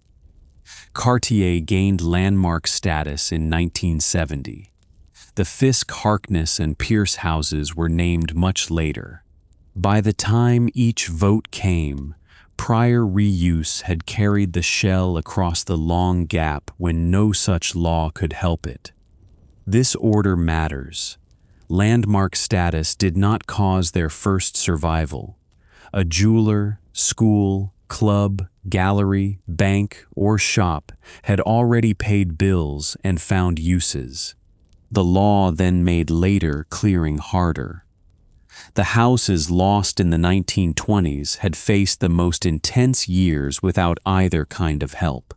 Cartier gained landmark status in 1970. The Fisk-Harkness and Pierce houses were named much later. By the time each vote came, prior reuse had carried the shell across the long gap when no such law could help it. This order matters. Landmark status did not cause their first survival. A jeweler, school, club, gallery, bank, or shop had already paid bills and found uses. The law then made later clearing harder. The houses lost in the 1920s had faced the most intense years without either kind of help.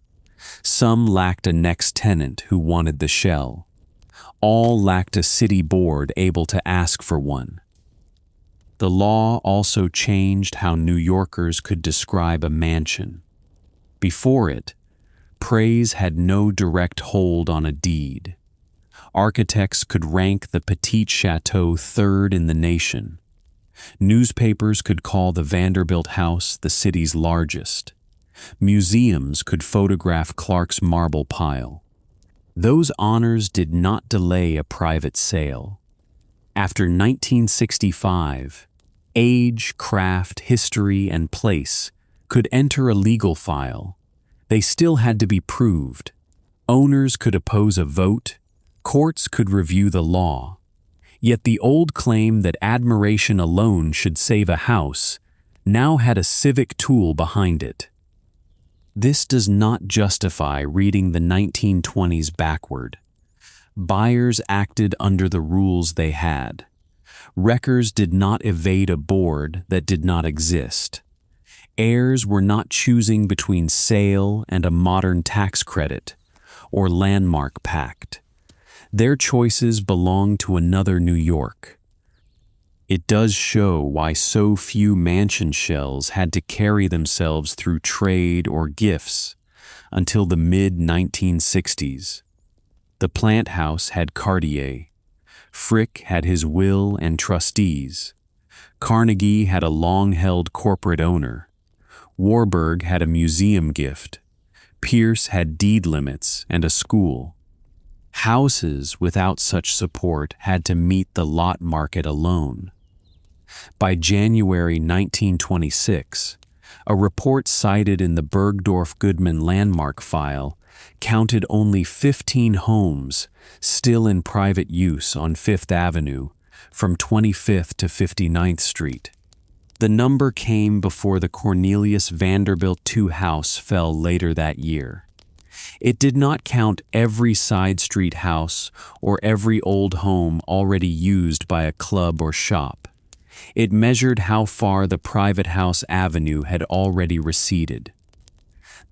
Some lacked a next tenant who wanted the shell. All lacked a city board able to ask for one. The law also changed how New Yorkers could describe a mansion. Before it, praise had no direct hold on a deed. Architects could rank the Petit Chateau third in the nation. Newspapers could call the Vanderbilt house the city's largest. Museums could photograph Clark's marble pile. Those honors did not delay a private sale. After 1965, age, craft, history, and place could enter a legal file. They still had to be proved. Owners could oppose a vote. Courts could review the law. Yet the old claim that admiration alone should save a house now had a civic tool behind it. This does not justify reading the 1920s backward. Buyers acted under the rules they had. Wreckers did not evade a board that did not exist. Heirs were not choosing between sale and a modern tax credit or landmark pact. Their choices belong to another New York. It does show why so few mansion shells had to carry themselves through trade or gifts until the mid-1960s. The plant house had Cartier. Frick had his will and trustees. Carnegie had a long-held corporate owner. Warburg had a museum gift. Pierce had deed limits and a school. Houses without such support had to meet the lot market alone. By January 1926, a report cited in the Bergdorf-Goodman landmark file counted only 15 homes still in private use on Fifth Avenue from 25th to 59th Street. The number came before the Cornelius Vanderbilt II house fell later that year. It did not count every side street house or every old home already used by a club or shop. It measured how far the private house avenue had already receded.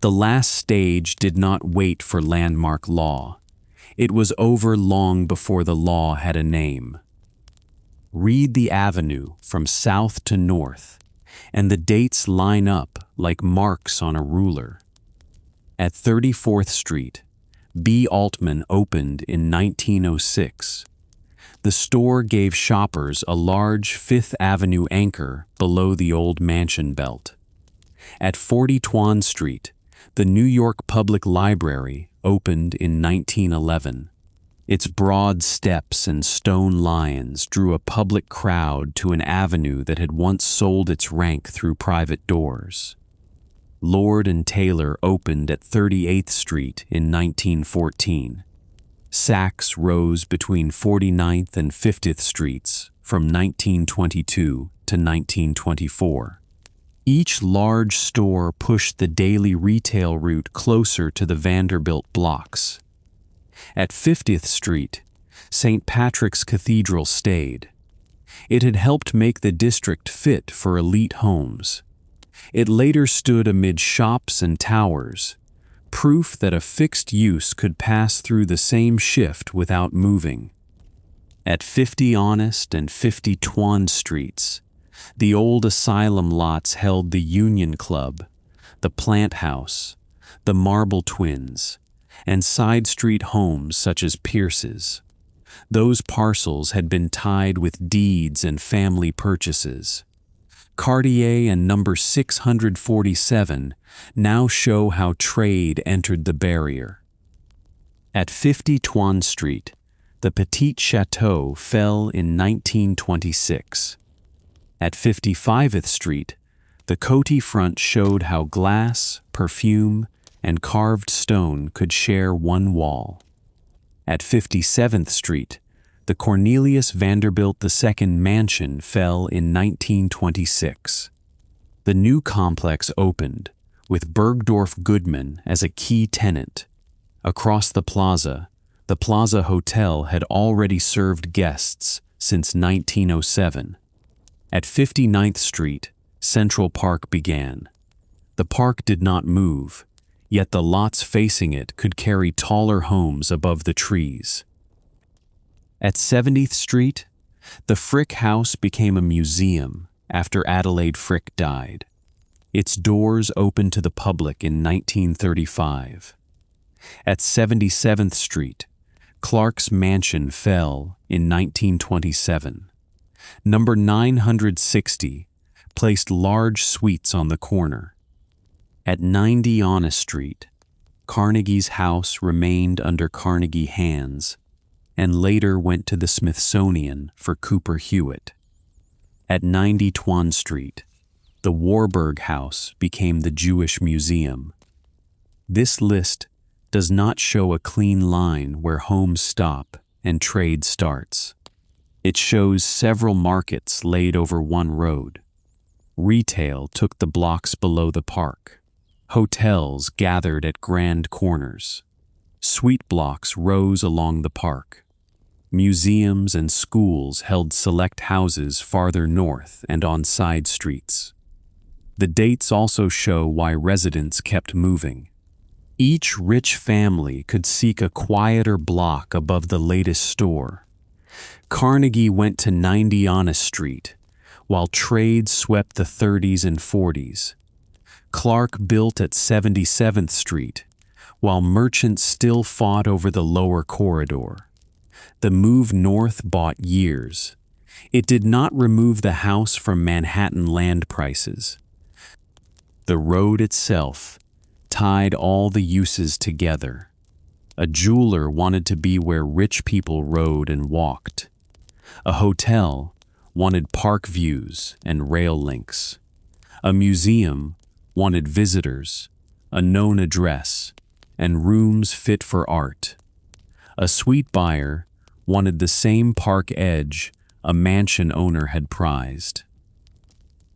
The last stage did not wait for landmark law. It was over long before the law had a name. Read the avenue from south to north, and the dates line up like marks on a ruler. At 34th Street, B. Altman opened in 1906. The store gave shoppers a large Fifth Avenue anchor below the old Mansion Belt. At 40 Tuan Street, the New York Public Library opened in 1911. Its broad steps and stone lions drew a public crowd to an avenue that had once sold its rank through private doors. Lord & Taylor opened at 38th Street in 1914. Saks rose between 49th and 50th Streets from 1922 to 1924. Each large store pushed the daily retail route closer to the Vanderbilt blocks. At 50th Street, St. Patrick's Cathedral stayed. It had helped make the district fit for elite homes. It later stood amid shops and towers, proof that a fixed use could pass through the same shift without moving. At 50 Honest and 50 Tuan Streets, the old asylum lots held the Union Club, the Plant House, the Marble Twins, and side street homes such as Pierce's. Those parcels had been tied with deeds and family purchases. Cartier and number 647 now show how trade entered the barrier. At 50 Tuan Street, the Petit Chateau fell in 1926. At 55th Street, the Coty front showed how glass, perfume, and carved stone could share one wall. At 57th Street, the Cornelius Vanderbilt II mansion fell in 1926. The new complex opened, with Bergdorf Goodman as a key tenant. Across the Plaza Hotel had already served guests since 1907. At 59th Street, Central Park began. The park did not move, yet the lots facing it could carry taller homes above the trees. At 70th Street, the Frick House became a museum after Adelaide Frick died. Its doors opened to the public in 1935. At 77th Street, Clark's mansion fell in 1927. Number 960 placed large suites on the corner. At 90 Honest Street, Carnegie's house remained under Carnegie hands and later went to the Smithsonian for Cooper Hewitt. At 90 Tuan Street, the Warburg house became the Jewish Museum. This list does not show a clean line where homes stop and trade starts. It shows several markets laid over one road. Retail took the blocks below the park. Hotels gathered at grand corners. Suite blocks rose along the park. Museums and schools held select houses farther north and on side streets. The dates also show why residents kept moving. Each rich family could seek a quieter block above the latest store. Carnegie went to 90 Honest Street, while trade swept the 30s and 40s. Clark built at 77th Street, while merchants still fought over the lower corridor. The move north bought years. It did not remove the house from Manhattan land prices. The road itself tied all the uses together. A jeweler wanted to be where rich people rode and walked. A hotel wanted park views and rail links. A museum wanted visitors, a known address, and rooms fit for art. A suite buyer wanted the same park edge a mansion owner had prized.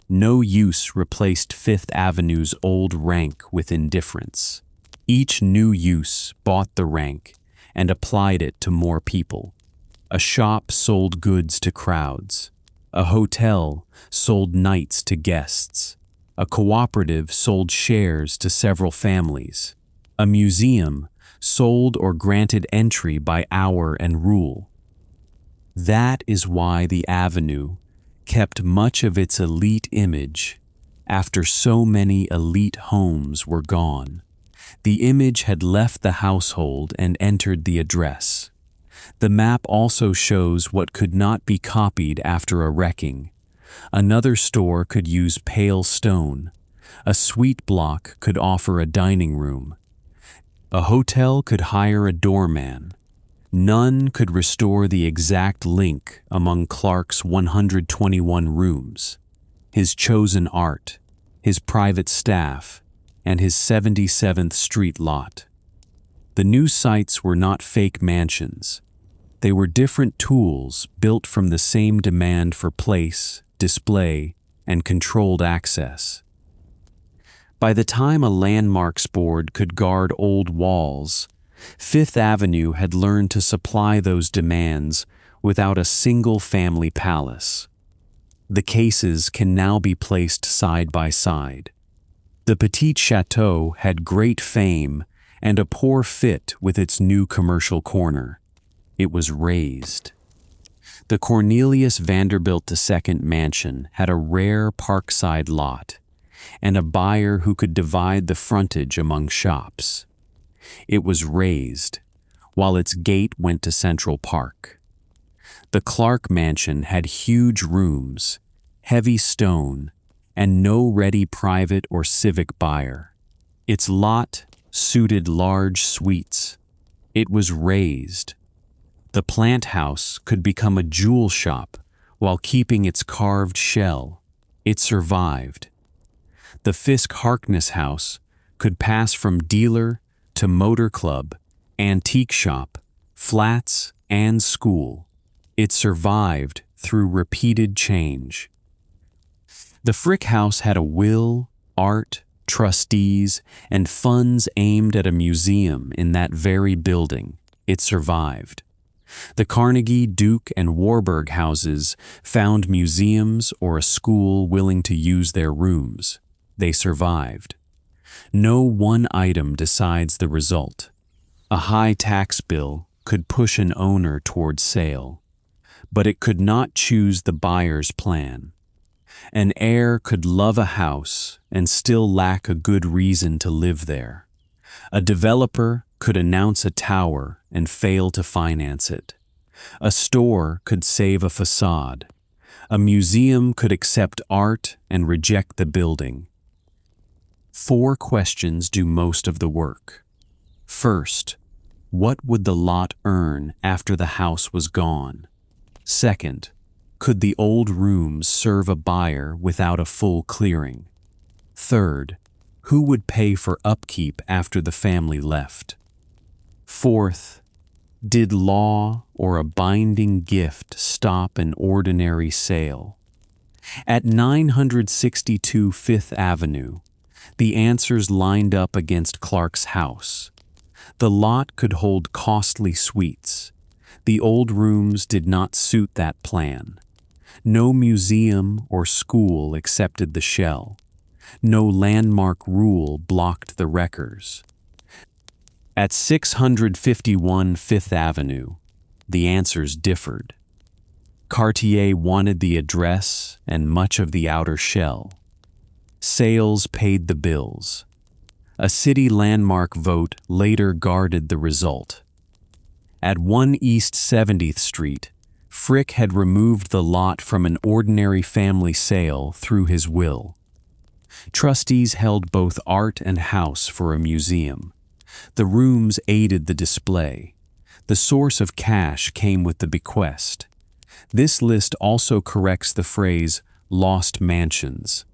No use replaced Fifth Avenue's old rank with indifference. Each new use bought the rank and applied it to more people. A shop sold goods to crowds. A hotel sold nights to guests. A cooperative sold shares to several families. A museum sold or granted entry by hour and rule. That is why the avenue kept much of its elite image after so many elite homes were gone. The image had left the household and entered the address. The map also shows what could not be copied after a wrecking. Another store could use pale stone. A suite block could offer a dining room. A hotel could hire a doorman. None could restore the exact link among Clark's 121 rooms, his chosen art, his private staff, and his 77th Street lot. The new sites were not fake mansions. They were different tools built from the same demand for place, display, and controlled access. By the time a landmarks board could guard old walls, Fifth Avenue had learned to supply those demands without a single family palace. The cases can now be placed side by side. The Petit Chateau had great fame and a poor fit with its new commercial corner. It was razed. The Cornelius Vanderbilt II mansion had a rare parkside lot and a buyer who could divide the frontage among shops. It was razed, while its gate went to Central Park. The Clark mansion had huge rooms, heavy stone, and no ready private or civic buyer. Its lot suited large suites. It was razed. The plant house could become a jewel shop while keeping its carved shell. It survived. The Fisk-Harkness house could pass from dealer to motor club, antique shop, flats, and school. It survived through repeated change. The Frick House had a will, art, trustees, and funds aimed at a museum in that very building. It survived. The Carnegie, Duke, and Warburg houses found museums or a school willing to use their rooms. They survived. No one item decides the result. A high tax bill could push an owner toward sale, but it could not choose the buyer's plan. An heir could love a house and still lack a good reason to live there. A developer could announce a tower and fail to finance it. A store could save a facade. A museum could accept art and reject the building. 4 questions do most of the work. First, what would the lot earn after the house was gone? Second, could the old rooms serve a buyer without a full clearing? Third, who would pay for upkeep after the family left? Fourth, did law or a binding gift stop an ordinary sale? At 962 Fifth Avenue, the answers lined up against Clark's house. The lot could hold costly suites. The old rooms did not suit that plan. No museum or school accepted the shell. No landmark rule blocked the wreckers. At 651 Fifth Avenue, the answers differed. Cartier wanted the address and much of the outer shell. Sales paid the bills. A city landmark vote later guarded the result. At 1 East 70th Street, Frick had removed the lot from an ordinary family sale through his will. Trustees held both art and house for a museum. The rooms aided the display. The source of cash came with the bequest. This list also corrects the phrase lost mansions.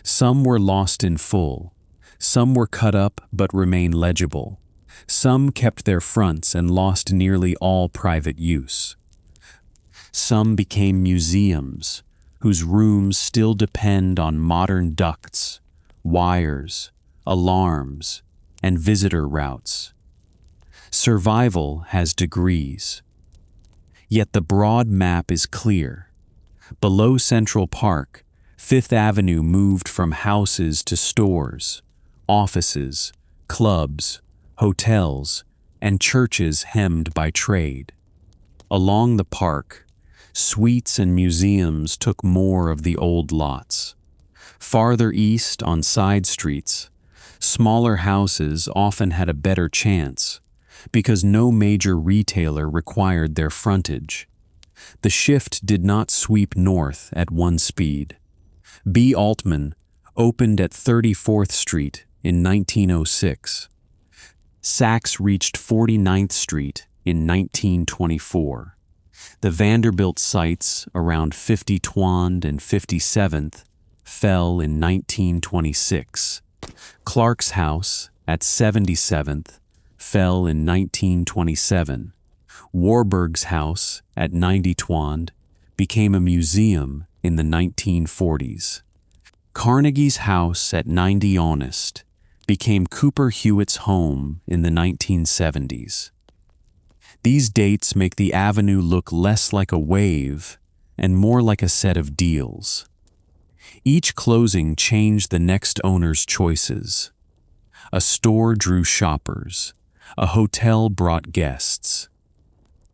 Some were lost in full. Some were cut up but remain legible. Some kept their fronts and lost nearly all private use. Some became museums, whose rooms still depend on modern ducts, wires, alarms, and visitor routes. Survival has degrees. Yet the broad map is clear. Below Central Park, Fifth Avenue moved from houses to stores, offices, clubs, hotels, and churches hemmed by trade. Along the park, suites and museums took more of the old lots. Farther east, on side streets, smaller houses often had a better chance because no major retailer required their frontage. The shift did not sweep north at one speed. B. Altman opened at 34th Street in 1906. Saks reached 49th Street in 1924. The Vanderbilt sites around 52nd and 57th fell in 1926. Clark's house at 77th fell in 1927. Warburg's house at 92nd became a museum in the 1940s. Carnegie's house at 90 Honest became Cooper Hewitt's home in the 1970s. These dates make the avenue look less like a wave and more like a set of deals. Each closing changed the next owner's choices. A store drew shoppers. A hotel brought guests.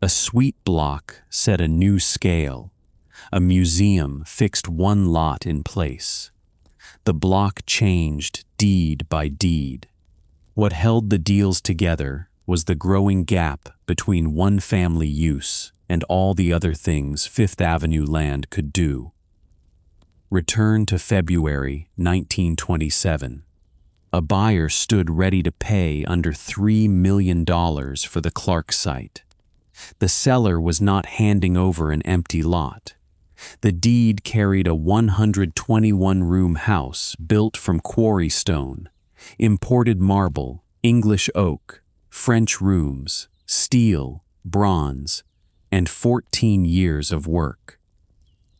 A suite block set a new scale. A museum fixed one lot in place. The block changed deed by deed. What held the deals together was the growing gap between one family use and all the other things Fifth Avenue land could do. Return to February 1927. A buyer stood ready to pay under $3 million for the Clark site. The seller was not handing over an empty lot. The deed carried a 121-room house built from quarry stone, imported marble, English oak, French rooms, steel, bronze, and 14 years of work.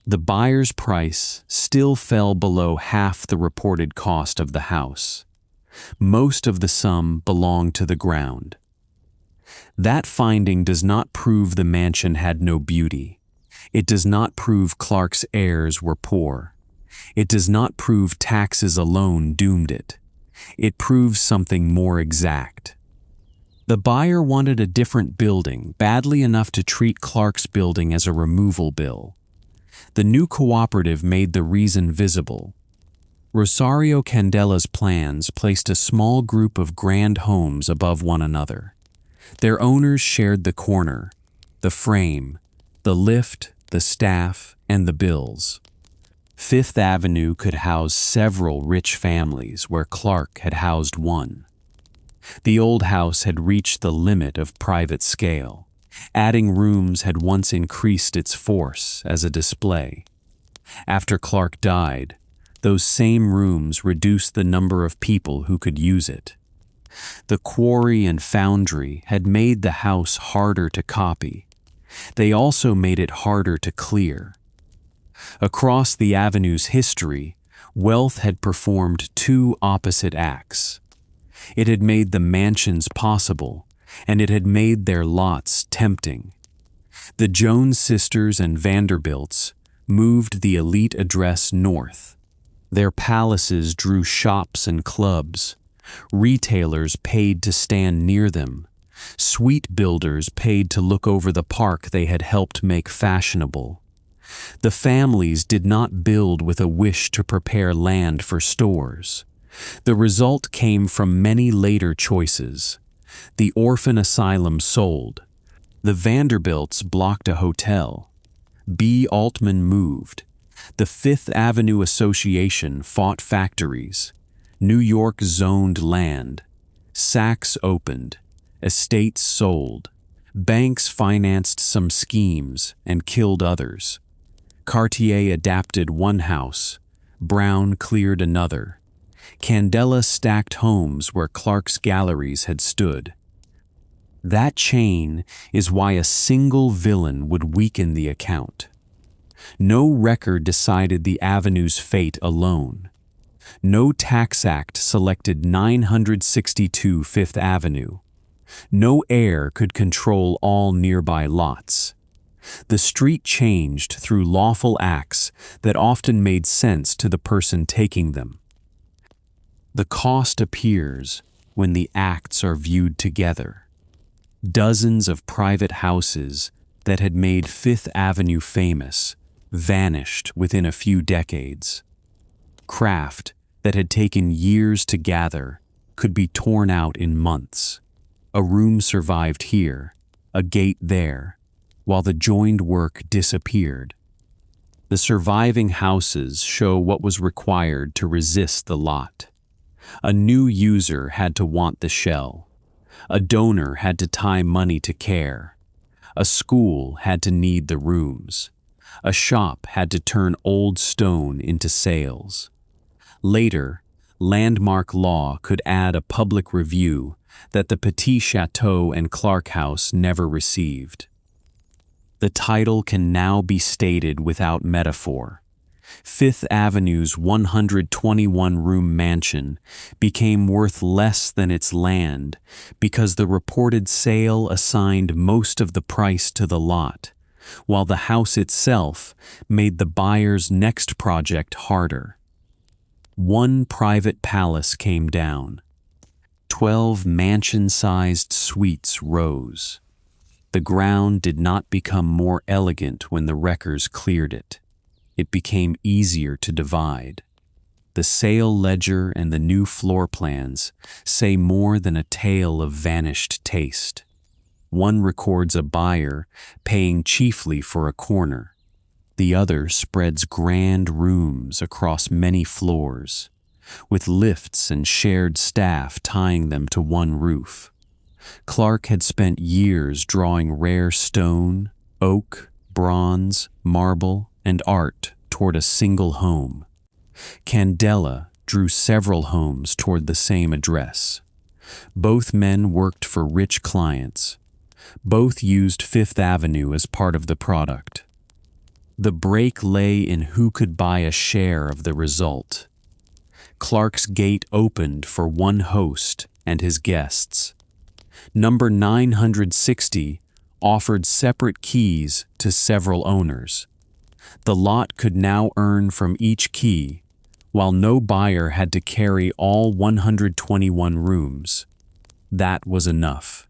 The buyer's price still fell below half the reported cost of the house. Most of the sum belonged to the ground. That finding does not prove the mansion had no beauty. It does not prove Clark's heirs were poor. It does not prove taxes alone doomed it. It proves something more exact. The buyer wanted a different building badly enough to treat Clark's building as a removal bill. The new cooperative made the reason visible. Rosario Candela's plans placed a small group of grand homes above one another. Their owners shared the corner, the frame, the lift, the staff, and the bills. Fifth Avenue could house several rich families where Clark had housed one. The old house had reached the limit of private scale. Adding rooms had once increased its force as a display. After Clark died, those same rooms reduced the number of people who could use it. The quarry and foundry had made the house harder to copy. They also made it harder to clear. Across the avenue's history, wealth had performed two opposite acts. It had made the mansions possible, and it had made their lots tempting. The Jones sisters and Vanderbilts moved the elite address north. Their palaces drew shops and clubs. Retailers paid to stand near them. Suite builders paid to look over the park they had helped make fashionable. The families did not build with a wish to prepare land for stores. The result came from many later choices. The orphan asylum sold. The Vanderbilts blocked a hotel. B. Altman moved. The Fifth Avenue Association fought factories. New York zoned land. Saks opened. Estates sold. Banks financed some schemes and killed others. Cartier adapted one house. Brown cleared another. Candela stacked homes where Clark's galleries had stood. That chain is why a single villain would weaken the account. No record decided the avenue's fate alone. No tax act selected 962 Fifth Avenue. No heir could control all nearby lots. The street changed through lawful acts that often made sense to the person taking them. The cost appears when the acts are viewed together. Dozens of private houses that had made Fifth Avenue famous vanished within a few decades. Craft that had taken years to gather could be torn out in months. A room survived here, a gate there, while the joined work disappeared. The surviving houses show what was required to resist the lot. A new user had to want the shell. A donor had to tie money to care. A school had to need the rooms. A shop had to turn old stone into sales. Later, landmark law could add a public review that the Petit Chateau and Clark House never received. The title can now be stated without metaphor. Fifth Avenue's 121-room mansion became worth less than its land because the reported sale assigned most of the price to the lot, while the house itself made the buyer's next project harder. One private palace came down. 12 mansion-sized suites rose. The ground did not become more elegant when the wreckers cleared it. It became easier to divide. The sale ledger and the new floor plans say more than a tale of vanished taste. One records a buyer paying chiefly for a corner. The other spreads grand rooms across many floors, with lifts and shared staff tying them to one roof. Clark had spent years drawing rare stone, oak, bronze, marble, and art toward a single home. Candela drew several homes toward the same address. Both men worked for rich clients. Both used Fifth Avenue as part of the product. The break lay in who could buy a share of the result. Clark's gate opened for one host and his guests. Number 960 offered separate keys to several owners. The lot could now earn from each key, while no buyer had to carry all 121 rooms. That was enough.